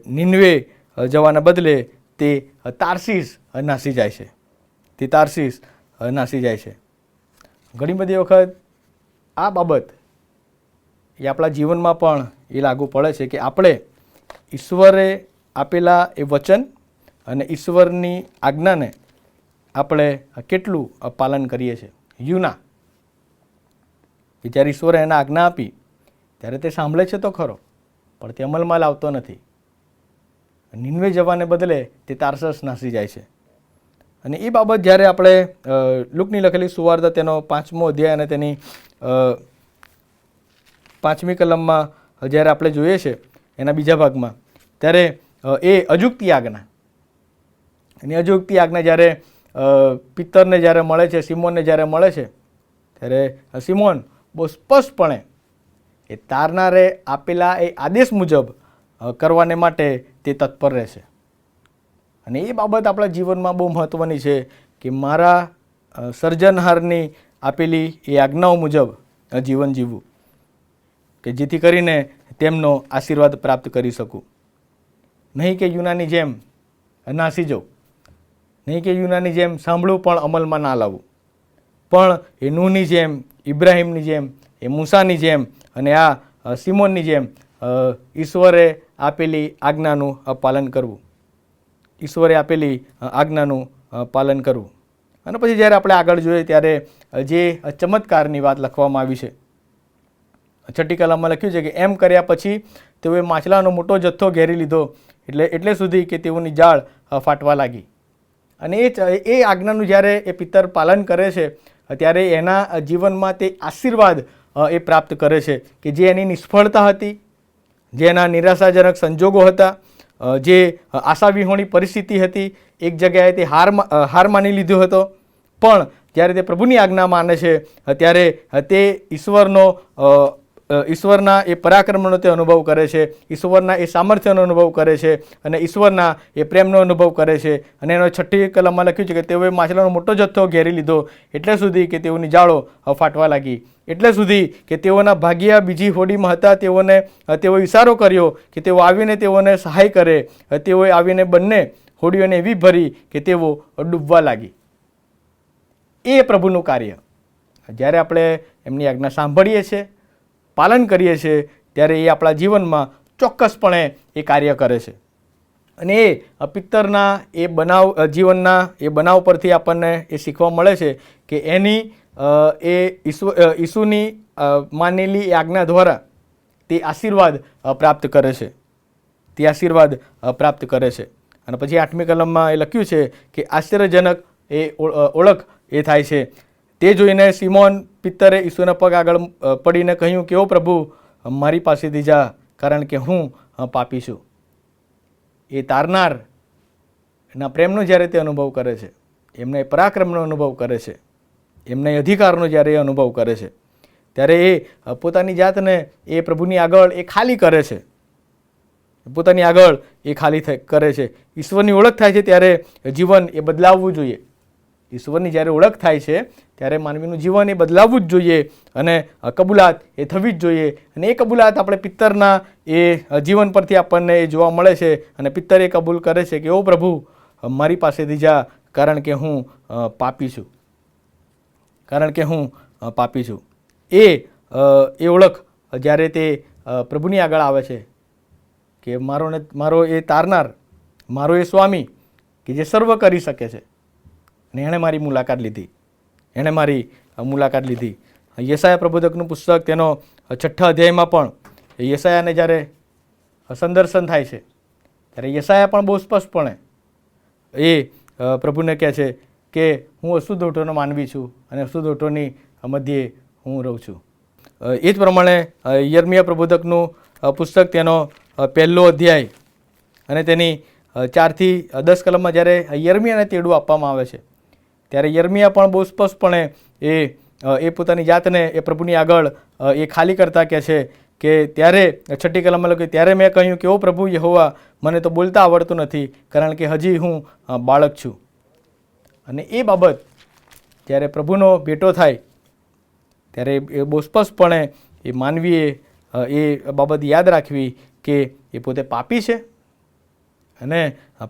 [SPEAKER 4] નિનવે જવાના બદલે તે તાર્શીશ નાસી જાય છે. તે તાર્શીશ નાસી જાય છે. ઘણી બધી વખત આ બાબત એ આપણા જીવનમાં પણ એ લાગુ પડે છે કે આપણે ઈશ્વરે આપેલા એ વચન અને ઈશ્વરની આજ્ઞાને આપણે કેટલું પાલન કરીએ છીએ. યુના કે જ્યારે ઈશ્વરે એને આજ્ઞા આપી ત્યારે તે સાંભળે છે તો ખરો, પણ તે અમલમાં લાવતો નથી. નિનવે જવાને બદલે તે તાર્શીશ નાસી જાય છે. અને એ બાબત જ્યારે આપણે લુકની લખેલી સુવાર્તા તેનો 5મો અધ્યાય અને તેની 5મી કલમમાં જ્યારે આપણે જોઈએ છે એના બીજા ભાગમાં, ત્યારે એ અજુકતી આજ્ઞા, એની અજુકતી આજ્ઞા જ્યારે પિત્તરને જ્યારે મળે છે, સિમોનને જ્યારે મળે છે, ત્યારે સિમોન બહુ સ્પષ્ટપણે એ તારનારે આપેલા એ આદેશ મુજબ કરવાને માટે તે તત્પર રહેશે. અને એ બાબત આપણા જીવનમાં બહુ મહત્ત્વની છે કે મારા સર્જનહારની આપેલી એ આજ્ઞાઓ મુજબ જીવન જીવવું, કે જેથી કરીને તેમનો આશીર્વાદ પ્રાપ્ત કરી શકું. નહીં કે યુનાની જેમ નાસી જાઉં, નહીં કે યુનાની જેમ સાંભળવું પણ અમલમાં ના લાવવું, પણ એ નૂહની જેમ, ઇબ્રાહીમની જેમ, એ મૂસાની જેમ અને આ સિમોનની જેમ ઈશ્વરે આપેલી આજ્ઞાનું પાલન કરવું. ઈશ્વરે આપેલી આજ્ઞાનું પાલન કરવું. અને પછી જ્યારે આપણે આગળ જોઈએ ત્યારે જે ચમત્કારની વાત લખવામાં આવી છે, 6ઠ્ઠી કલમમાં લખ્યું છે કે એમ કર્યા પછી તેઓએ માછલાનો મોટો જથ્થો ઘેરી લીધો, એટલે સુધી કે તેઓની જાળ ફાટવા લાગી. અને એ આજ્ઞાનું જ્યારે એ પિત્તર પાલન કરે છે ત્યારે એના જીવનમાં તે આશીર્વાદ એ પ્રાપ્ત કરે છે કે જે એની નિષ્ફળતા હતી, જે એના નિરાશાજનક સંજોગો હતા, જે આશાવિહોણી પરિસ્થિતિ હતી, એક જગ્યાએ તે હાર માની લીધો હતો, પણ જ્યારે તે પ્રભુની આજ્ઞા માને છે ત્યારે તે ઈશ્વરના એ પરાક્રમનો તે અનુભવ કરે છે, ઈશ્વરના એ સામર્થ્યનો અનુભવ કરે છે અને ઈશ્વરના એ પ્રેમનો અનુભવ કરે છે. અને એનો 6ઠ્ઠી કલમમાં લખ્યું છે કે તેઓએ માછલાનો મોટો જથ્થો ઘેરી લીધો, એટલે સુધી કે તેઓની જાળો ફાટવા લાગી, એટલે સુધી કે તેઓના ભાગ્યા બીજી હોડીમાં હતા. તેઓ ઈશારો કર્યો કે તેઓ આવીને તેઓને સહાય કરે. તેઓએ આવીને બંને હોડીઓને એવી ભરી કે તેઓ ડૂબવા લાગી. એ પ્રભુનું કાર્ય. જ્યારે આપણે એમની આજ્ઞા સાંભળીએ છીએ, પાલન કરીએ છીએ, ત્યારે એ આપણા જીવનમાં ચોક્કસપણે એ કાર્ય કરે છે. અને એ પિત્તરના એ જીવનના એ બનાવ પરથી આપણને એ શીખવા મળે છે કે એની ઈસુની માનેલી આજ્ઞા દ્વારા તે આશીર્વાદ પ્રાપ્ત કરે છે. તે આશીર્વાદ પ્રાપ્ત કરે છે. અને પછી 8મી કલમમાં એ લખ્યું છે કે આશ્ચર્યજનક એ ઓળખ એ થાય છે. તે જોઈને સિમોન પિત્તરે ઈસુના પગ આગળ પડીને કહ્યું કે ઓ પ્રભુ, મારી પાસેથી જા, કારણ કે હું પાપી છું. એ તારનાર એના પ્રેમનો જ્યારે તે અનુભવ કરે છે, એમને પરાક્રમનો અનુભવ કરે છે, એમને અધિકારનો જ્યારે એ અનુભવ કરે છે, ત્યારે એ પોતાની જાતને એ પ્રભુની આગળ એ ખાલી કરે છે, પોતાની આગળ એ ખાલી કરે છે. ઈશ્વરની ઓળખ થાય છે ત્યારે જીવન એ બદલાવવું જોઈએ. ઈશ્વરની જ્યારે ઓળખ થાય છે ત્યારે માનવીનું જીવન એ બદલાવવું જ જોઈએ અને કબૂલાત એ થવી જ જોઈએ. અને એ કબૂલાત આપણે પિત્તરના એ જીવન પરથી આપણને એ જોવા મળે છે. અને પિત્તર એ કબૂલ કરે છે કે ઓ પ્રભુ, મારી પાસેથી જા, કારણ કે હું પાપી છું, કારણ કે હું પાપી છું. એ ઓળખ જ્યારે તે પ્રભુની આગળ આવે છે કે મારો એ તારનાર, મારો એ સ્વામી કે જે સર્વ કરી શકે છે, અને એણે મારી મુલાકાત લીધી, એણે મારી મુલાકાત લીધી. યશાયા પ્રબોધકનું પુસ્તક તેનો 6 અધ્યાયમાં પણ યશાયાને જ્યારે સંદર્શન થાય છે ત્યારે યશાયા પણ બહુ સ્પષ્ટપણે એ પ્રભુને કહે છે કે હું અશુદ્ધ ઓઠોનો માનવી છું અને અશુદ્ધ ઓઠોની મધ્યે હું રહું છું. એ જ પ્રમાણે યર્મિયા પ્રબોધકનું પુસ્તક તેનો 1 અધ્યાય અને તેની 4 થી 10 કલમમાં જ્યારે યર્મિયાને તેડું આપવામાં આવે છે ત્યારે યર્મિયા પણ બહુ સ્પષ્ટપણે એ પોતાની જાતને એ પ્રભુની આગળ એ ખાલી કરતા કહે છે કે ત્યારે 6ઠ્ઠી કલમમાં લખ્યું, ત્યારે મેં કહ્યું કે ઓ પ્રભુ યહોવા, મને તો બોલતા આવડતું નથી, કારણ કે હજી હું બાળક છું. અને એ બાબત જ્યારે પ્રભુનો ભેટો થાય ત્યારે એ બહુ સ્પષ્ટપણે એ માનવીએ એ બાબત યાદ રાખવી કે એ પોતે પાપી છે અને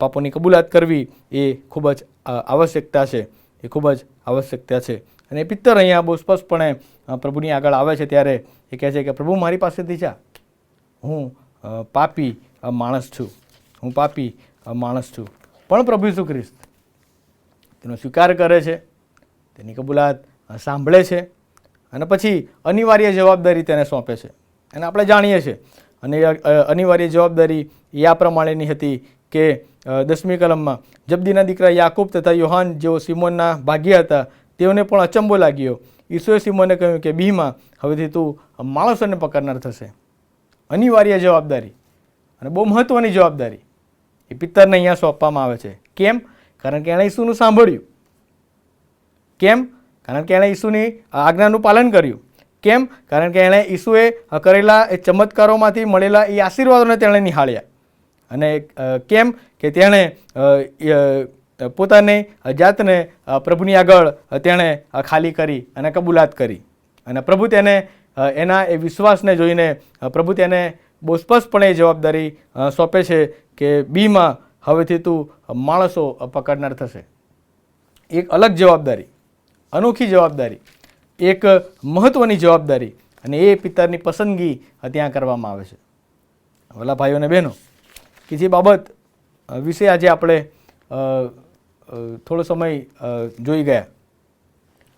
[SPEAKER 4] પાપોની કબૂલાત કરવી એ ખૂબ જ આવશ્યકતા છે, એ ખૂબ જ આવશ્યકતા છે. અને પિત્તર અહીંયા બહુ સ્પષ્ટપણે પ્રભુની આગળ આવે છે ત્યારે એ કહે છે કે પ્રભુ, મારી પાસેથી જા, હું પાપી માણસ છું, હું પાપી માણસ છું. પણ પ્રભુ ઈસુ ખ્રિસ્ત તેનો સ્વીકાર કરે છે, તેની કબૂલાત સાંભળે છે અને પછી અનિવાર્ય જવાબદારી તેને સોંપે છે. અને આપણે જાણીએ છીએ અને અનિવાર્ય જવાબદારી એ આ પ્રમાણેની હતી કે 10મી કલમમાં જબદીના દીકરા યાકૂબ તથા યોહાન જેઓ સિમોનના ભાગ્ય હતા તેઓને પણ અચંબો લાગ્યો. ઈસુએ સિમોનને કહ્યું કે બીમાં, હવેથી તું માણસોને પકડનાર થશે. અનિવાર્ય જવાબદારી અને બહુ મહત્ત્વની જવાબદારી એ પિત્તરને અહીંયા સોંપવામાં આવે છે. કેમ? કારણ કે એણે ઈસુનું સાંભળ્યું. કેમ? કારણ કે એણે ઈસુની આજ્ઞાનું પાલન કર્યું. કેમ? કારણ કે એણે ઈસુએ કરેલા એ ચમત્કારોમાંથી મળેલા એ આશીર્વાદોને તેણે નિહાળ્યા. અને કેમ કે તેણે પોતાની જાતને પ્રભુની આગળ તેણે ખાલી કરી અને કબૂલાત કરી. અને પ્રભુ તેને એના એ વિશ્વાસને જોઈને પ્રભુ તેને બહુ સ્પષ્ટપણે જવાબદારી સોંપે છે કે બીમાં, હવેથી તું માણસો પકડનાર થશે. એક અલગ જવાબદારી, અનોખી જવાબદારી, એક મહત્ત્વની જવાબદારી, અને એ પિત્તરની પસંદગી ત્યાં કરવામાં આવે છે. વલા ભાઈઓ અને બહેનો, કે જે બાબત વિશે આજે આપણે થોડો સમય જોઈ ગયા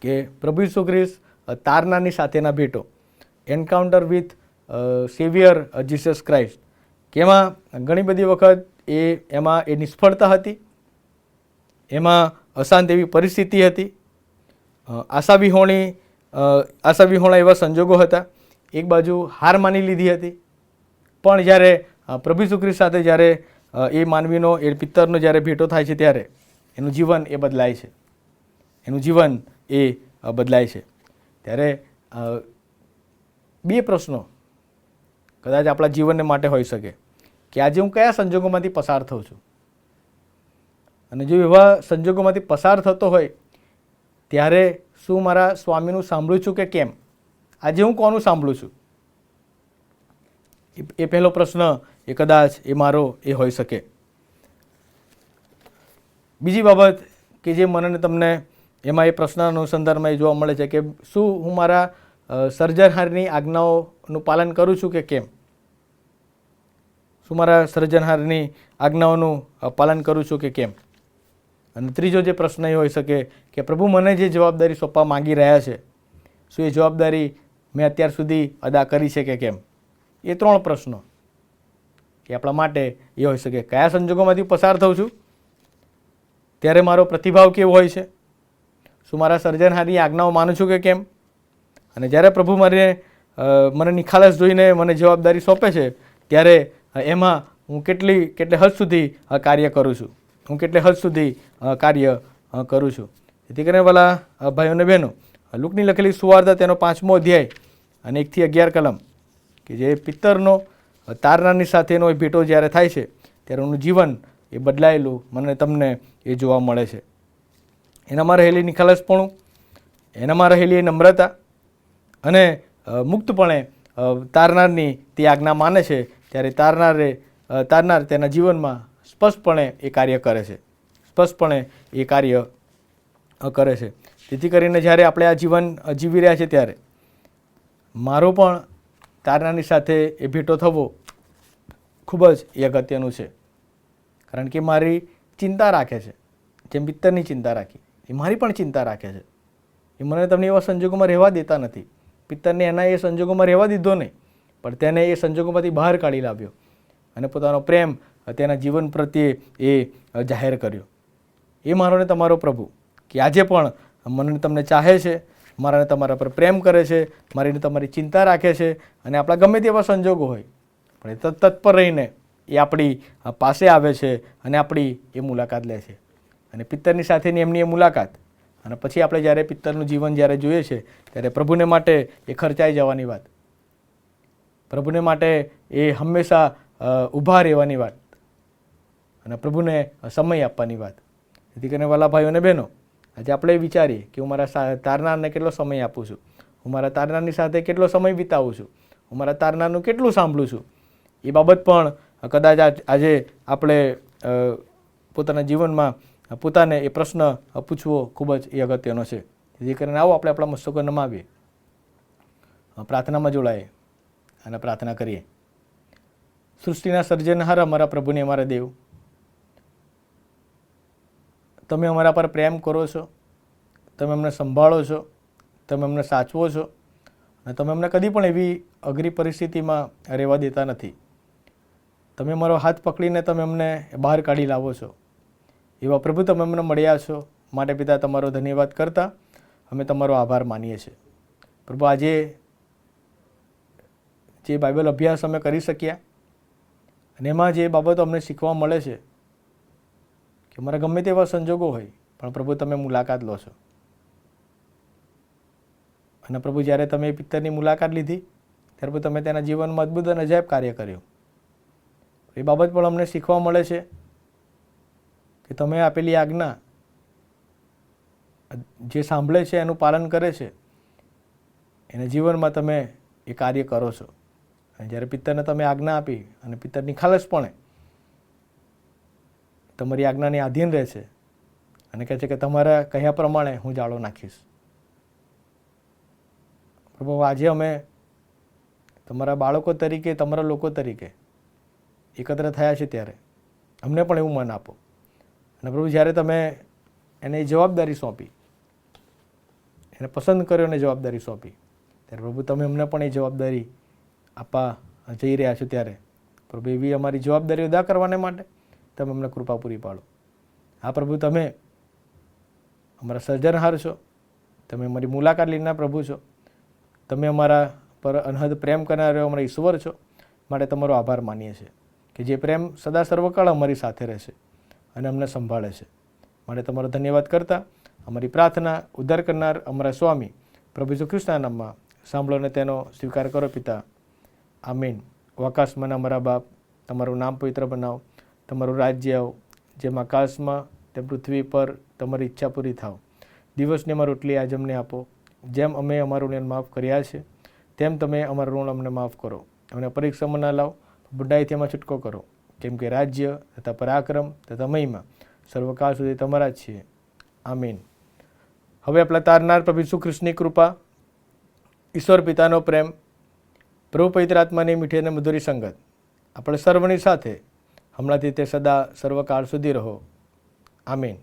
[SPEAKER 4] કે પ્રભુ ઈસુ ખ્રિસ્ત તારનારની સાથેના ભેટો, encounter with saviour Jesus Christ, કે એમાં ઘણી બધી વખત એમાં એ નિષ્ફળતા હતી, એમાં અશાંત એવી પરિસ્થિતિ હતી, આશાવિહોણા એવા સંજોગો હતા, એક બાજુ હાર માની લીધી હતી. પણ જ્યારે પ્રભુ ઈસુ ખ્રિસ્ત સાથે જ્યારે એ માનવીનો એ પિત્તરનો જ્યારે ભેટો થાય છે ત્યારે એનું જીવન એ બદલાય છે, એનું જીવન એ બદલાય છે. ત્યારે 2 પ્રશ્નો કદાચ આપણા જીવનને માટે હોઈ શકે કે આજે હું કયા સંજોગોમાંથી પસાર થઉં છું, અને જો એવા સંજોગોમાંથી પસાર થતો હોય ત્યારે શું મારા સ્વામીનું સાંભળું છું કે કેમ? આજે હું કોનું સાંભળું છું? એ પહેલો પ્રશ્ન એ કદાચ એ મારો એ હોઈ શકે. બીજી બાબત કે જે મને તમને એમાં એ પ્રશ્નના અનુસંધાનમાં એ જોવા મળે છે કે શું હું મારા સર્જનહારની આજ્ઞાઓનું પાલન કરું છું કે કેમ? શું મારા સર્જનહારની આજ્ઞાઓનું પાલન કરું છું કે કેમ? અને ત્રીજો જે પ્રશ્ન એ હોઈ શકે કે પ્રભુ મને જે જવાબદારી સોંપવા માંગી રહ્યા છે, શું એ જવાબદારી મેં અત્યાર સુધી અદા કરી છે કે કેમ? એ 3 પ્રશ્નો એ આપણા માટે એ હોઈ શકે. કયા સંજોગોમાંથી પસાર થઉં છું ત્યારે મારો પ્રતિભાવ કેવો હોય છે? શું મારા સર્જનહારની આજ્ઞાઓ માનું છું કે કેમ? અને જ્યારે પ્રભુ મને નિખાલસ જોઈને મને જવાબદારી સોંપે છે ત્યારે એમાં હું કેટલી હદ સુધી કાર્ય કરું છું? હું કેટલે હદ સુધી કાર્ય કરું છું. જેથી કરીને વાલા ભાઈઓ અને બહેનો, લુકની લખેલી સુવાર્તા તેનો 5મો અધ્યાય અને 1 થી 11 કલમ, કે જે પિત્તરનો તારનારની સાથેનો એ ભેટો જ્યારે થાય છે ત્યારે એનું જીવન એ બદલાયેલું મને તમને એ જોવા મળે છે. એનામાં રહેલી નિખાલસપણું, એનામાં રહેલી નમ્રતા અને મુક્તપણે તારનારની તે આજ્ઞા માને છે ત્યારે તારનાર તેના જીવનમાં સ્પષ્ટપણે એ કાર્ય કરે છે, સ્પષ્ટપણે એ કાર્ય કરે છે. જેથી કરીને જ્યારે આપણે આ જીવન જીવી રહ્યા છીએ ત્યારે મારો પણ તારનારની સાથે એ ભેટો થવો ખૂબ જ એ અગત્યનું છે. કારણ કે મારી ચિંતા રાખે છે, જેમ પિત્તરની ચિંતા રાખી એ મારી પણ ચિંતા રાખે છે. એ મને તમને એવા સંજોગોમાં રહેવા દેતા નથી. પિત્તરને એના એ સંજોગોમાં રહેવા દીધો નહીં, પણ તેને એ સંજોગોમાંથી બહાર કાઢી લાવ્યો અને પોતાનો પ્રેમ તેના જીવન પ્રત્યે એ જાહેર કર્યો. એ મારો ને તમારો પ્રભુ કે આજે પણ મને તમને ચાહે છે, મારાને તમારા પર પ્રેમ કરે છે, મારીને તમારી ચિંતા રાખે છે અને આપણા ગમે તેવા સંજોગો હોય પણ એ તત્પર રહીને એ આપણી પાસે આવે છે અને આપણી એ મુલાકાત લે છે. અને પિત્તરની સાથેની એમની એ મુલાકાત અને પછી આપણે જ્યારે પિત્તરનું જીવન જ્યારે જોઈએ છે ત્યારે પ્રભુને માટે એ ખર્ચાઈ જવાની વાત, પ્રભુને માટે એ હંમેશા ઊભા રહેવાની વાત અને પ્રભુને સમય આપવાની વાત. જેથી કરીને વાલા ભાઈઓ અને બહેનો, આજે આપણે વિચારીએ કે હું મારા તારનારને કેટલો સમય આપું છું, હું મારા તારનારની સાથે કેટલો સમય વિતાવું છું, હું મારા તારનારનું કેટલું સાંભળું છું. એ બાબત પણ કદાચ આજે આપણે પોતાના જીવનમાં પોતાને એ પ્રશ્ન પૂછવો ખૂબ જ એ અગત્યનો છે. જેથી કરીને આવો આપણે આપણા મસ્તકો નમાવીએ, પ્રાર્થનામાં જોડાઈએ અને પ્રાર્થના કરીએ. સૃષ્ટિના સર્જનહાર અમારા પ્રભુને અમારા દેવ, તમે અમારા પર પ્રેમ કરો છો, તમે અમને સંભાળો છો, તમે અમને સાચવો છો અને તમે અમને કદી પણ એવી અઘરી પરિસ્થિતિમાં રહેવા દેતા નથી. તમે અમારો હાથ પકડીને તમે અમને બહાર કાઢી લાવો છો. એવા પ્રભુ તમે અમને મળ્યા છો, માટે પિતા તમારો ધન્યવાદ કરતા અમે તમારો આભાર માનીએ છીએ. પ્રભુ, આજે જે બાઇબલ અભ્યાસ અમે કરી શક્યા અને એમાં જે બાબતો અમને શીખવા મળે છે કે અમારા ગમે તેવા સંજોગો હોય પણ પ્રભુ તમે મુલાકાત લો છો. અને પ્રભુ, જ્યારે તમે પિત્તરની મુલાકાત લીધી ત્યારે પ્રભુ તમે તેના જીવનમાં અદ્ભુત અને અજાયબ કાર્ય કર્યું. એ બાબત પણ અમને શીખવા મળે છે કે તમે આપેલી આજ્ઞા જે સાંભળે છે એનું પાલન કરે છે, એના જીવનમાં તમે એ કાર્ય કરો છો. અને જ્યારે પિત્તરને તમે આજ્ઞા આપી અને પિત્તર નિખાલસપણે તમારી આજ્ઞાની આધીન રહે છે અને કહે છે કે તમારા કહ્યા પ્રમાણે હું જાળો નાખીશ. પ્રભુ, આજે અમે તમારા બાળકો તરીકે, તમારા લોકો તરીકે એકત્ર થયા છે ત્યારે અમને પણ એવું મન આપો. અને પ્રભુ, જ્યારે તમે એને જવાબદારી સોંપી, એને પસંદ કર્યો અને જવાબદારી સોંપી, ત્યારે પ્રભુ તમે અમને પણ એ જવાબદારી આપવા જઈ રહ્યા છો ત્યારે પ્રભુ એવી અમારી જવાબદારી અદા કરવાને માટે તમે અમને કૃપા પૂરી પાડો. હા પ્રભુ, તમે અમારા સર્જનહાર છો, તમે અમારી મુલાકાત લેનાર પ્રભુ છો, તમે અમારા પર અનહદ પ્રેમ કરનાર અમારા ઈશ્વર છો. માટે તમારો આભાર માનીએ છીએ કે જે પ્રેમ સદા સર્વકાળ અમારી સાથે રહેશે અને અમને સંભાળે છે. માટે તમારો ધન્યવાદ કરતા અમારી પ્રાર્થના ઉદ્ધાર કરનાર અમારા સ્વામી પ્રભુ ઈસુ ખ્રિસ્તના નામમાં સાંભળો અને તેનો સ્વીકાર કરો પિતા. આમીન. આકાશમાં અમારા બાપ, તમારું નામ પવિત્ર બનાવો, તમારું રાજ્ય આવો, જેમ આકાશમાં તેમ પૃથ્વી પર તમારી ઈચ્છા પૂરી થાવ. દિવસની અમારી રોટલી આજ અમને આપો, જેમ અમે અમારું ઋણ માફ કર્યા છે તેમ તમે અમારું ઋણ અમને માફ કરો. અમને પરીક્ષામાં ના લાવો, બુડાઈથી એમાં છૂટકો કરો, કેમ કે રાજ્ય તથા પરાક્રમ તથા મહિમા સર્વકાળ સુધી તમારા જ છીએ. આમીન. હવે આપણા તારનાર પ્રભુ ઈસુ ખ્રિસ્તની કૃપા, ઈશ્વર પિતાનો પ્રેમ, પ્રભુ પવિત્ર આત્માની મીઠી અને મધુરી સંગત આપણે સર્વની સાથે હમણાંથી તે સદા સર્વકાળ સુધી રહો. આમીન.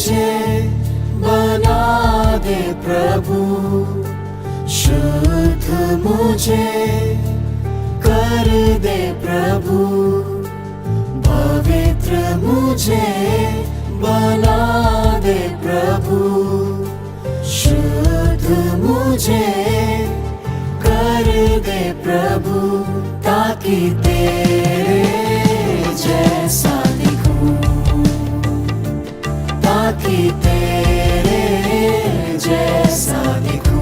[SPEAKER 5] मुझे बना दे प्रभु, शुद्ध मुझे कर दे प्रभु, पवित्र मुझे बना दे प्रभु, शुद्ध मुझे कर दे प्रभु, ताकि तेरे जैसा दिखूं, ताकि तेरे जैसा दिखूं।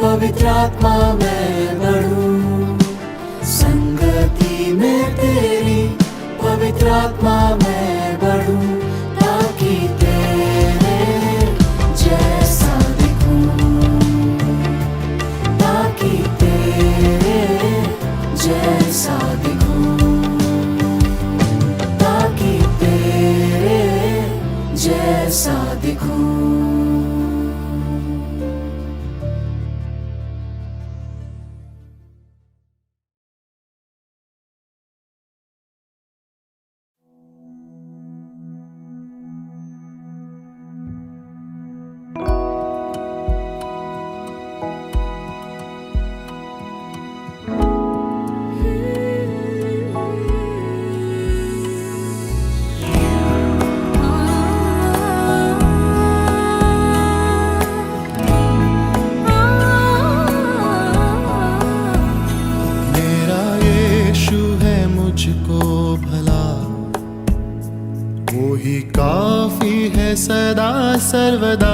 [SPEAKER 5] पवित्र आत्मा में बढ़ूं, संगति में तेरी पवित्र आत्मा में बढ़ूं, ताकि तेरे जैसा दिखूं, ताकि तेरे जैसा दिखूं, ताकि तेरे जैसा दिखूं।
[SPEAKER 6] ही काफी है सदा सर्वदा।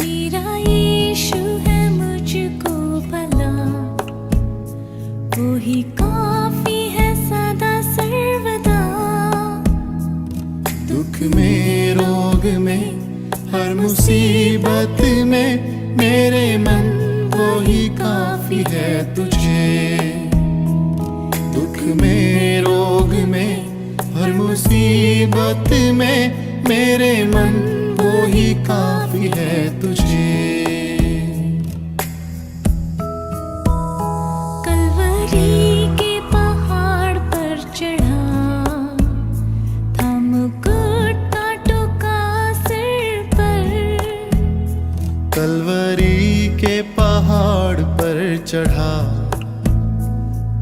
[SPEAKER 5] मेरा यीशु है मुझको भला, वो ही काफी है सदा सर्वदा।
[SPEAKER 6] दुख में रोग में हर मुसीबत में मेरे मन वो ही काफी है तुझे। दुख में रोग में हर मुसीबत में मेरे मन वो ही काफी है तुझे।
[SPEAKER 5] कलवरी के पहाड़ पर चढ़ा, था मुकुट कांटों का सिर पर।
[SPEAKER 6] कलवरी के पहाड़ पर चढ़ा,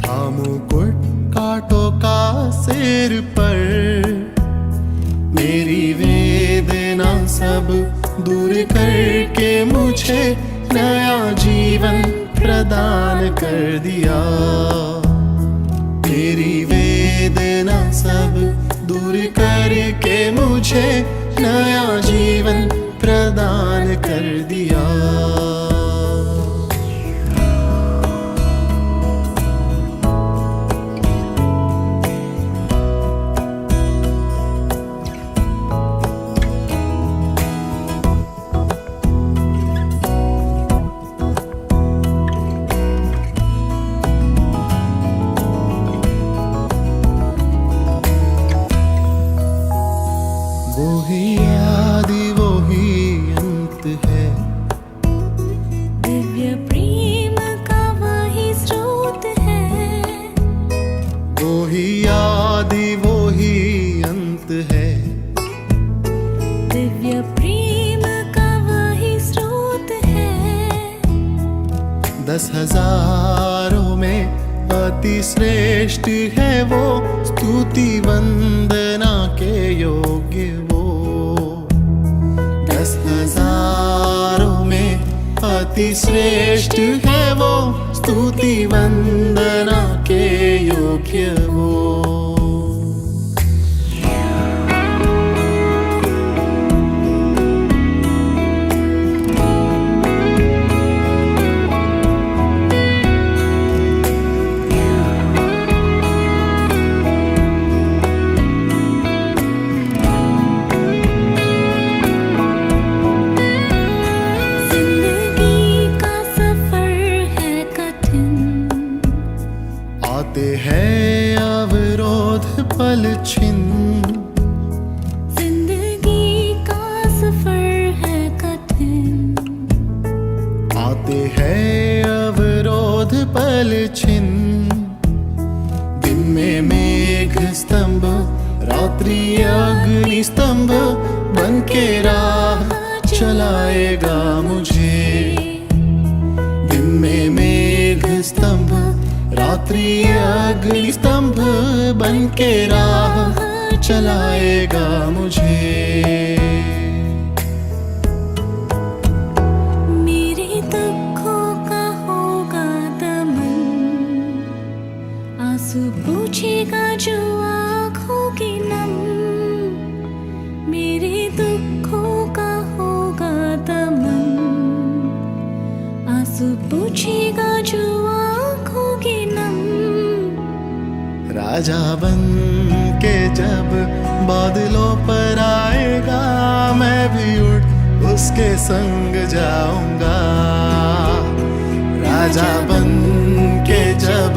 [SPEAKER 6] था मुकुट कांटों का सिर पर। मेरी वेदना सब दूर करके मुझे नया जीवन प्रदान कर दिया। मेरी वेदना सब दूर करके मुझे नया जीवन प्रदान कर दिया। वो ही आदि वो ही अंत है,
[SPEAKER 5] दिव्य प्रेम का वही स्रोत है।
[SPEAKER 6] वो ही आदि वो ही अंत है।
[SPEAKER 5] दिव्य प्रेम का वही स्रोत है।
[SPEAKER 6] 10,000 में अति श्रेष्ठ है वो, स्तुति वंदना के योग्य वो। 10,000 में अति श्रेष्ठ है वो, स्तुति वंदना के योग्य वो।
[SPEAKER 5] जिंदगी का सफर है कठिन,
[SPEAKER 6] आते हैं अवरोध पल छिन।
[SPEAKER 5] जिंदगी का सफर है कठिन।
[SPEAKER 6] आते हैं अवरोध पल छिन। दिन में मेघ स्तंभ, रात्रि अग्नि स्तंभ बन के राह चलाएगा मुझे। दिन में मेघ स्तंभ, रात्रि अग्नि स्तंभ बन के राह चलाएगा मुझे।
[SPEAKER 5] मेरे दुखों का होगा दमन, आंसू पूछेगा जो आँखों की नम। मेरे दुखों का होगा दमन, आंसू पूछेगा जो आँखों की नम।
[SPEAKER 6] राजा बन के जब बादलों पर आएगा, मैं भी उड़ उसके संग जाऊंगा। राजा बन के जब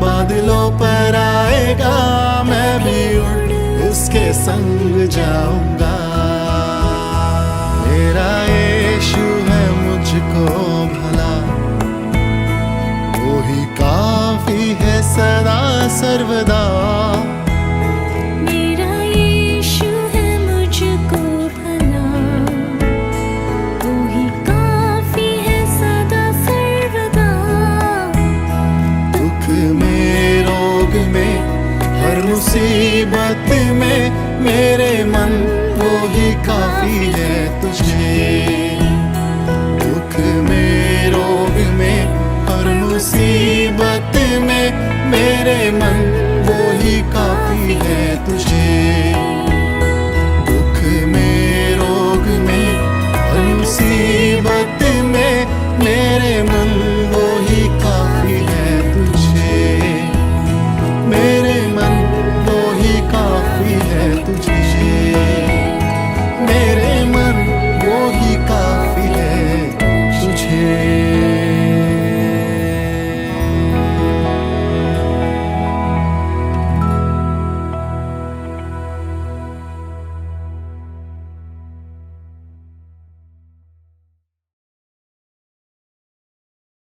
[SPEAKER 6] बादलों पर आएगा, मैं भी उड़ उसके संग जाऊंगा। मेरा यीशु है मुझको भला, वो ही काफी है सदा सर्वदा।
[SPEAKER 5] मेरा यीशु है मुझको भला, वो ही काफी है सदा सर्वदा।
[SPEAKER 6] दुख में रोग में हर मुसीबत में मेरे मन वो ही काफी है तुझे। दुख में रोग में हर मुसीबत में मेरे मन वो ही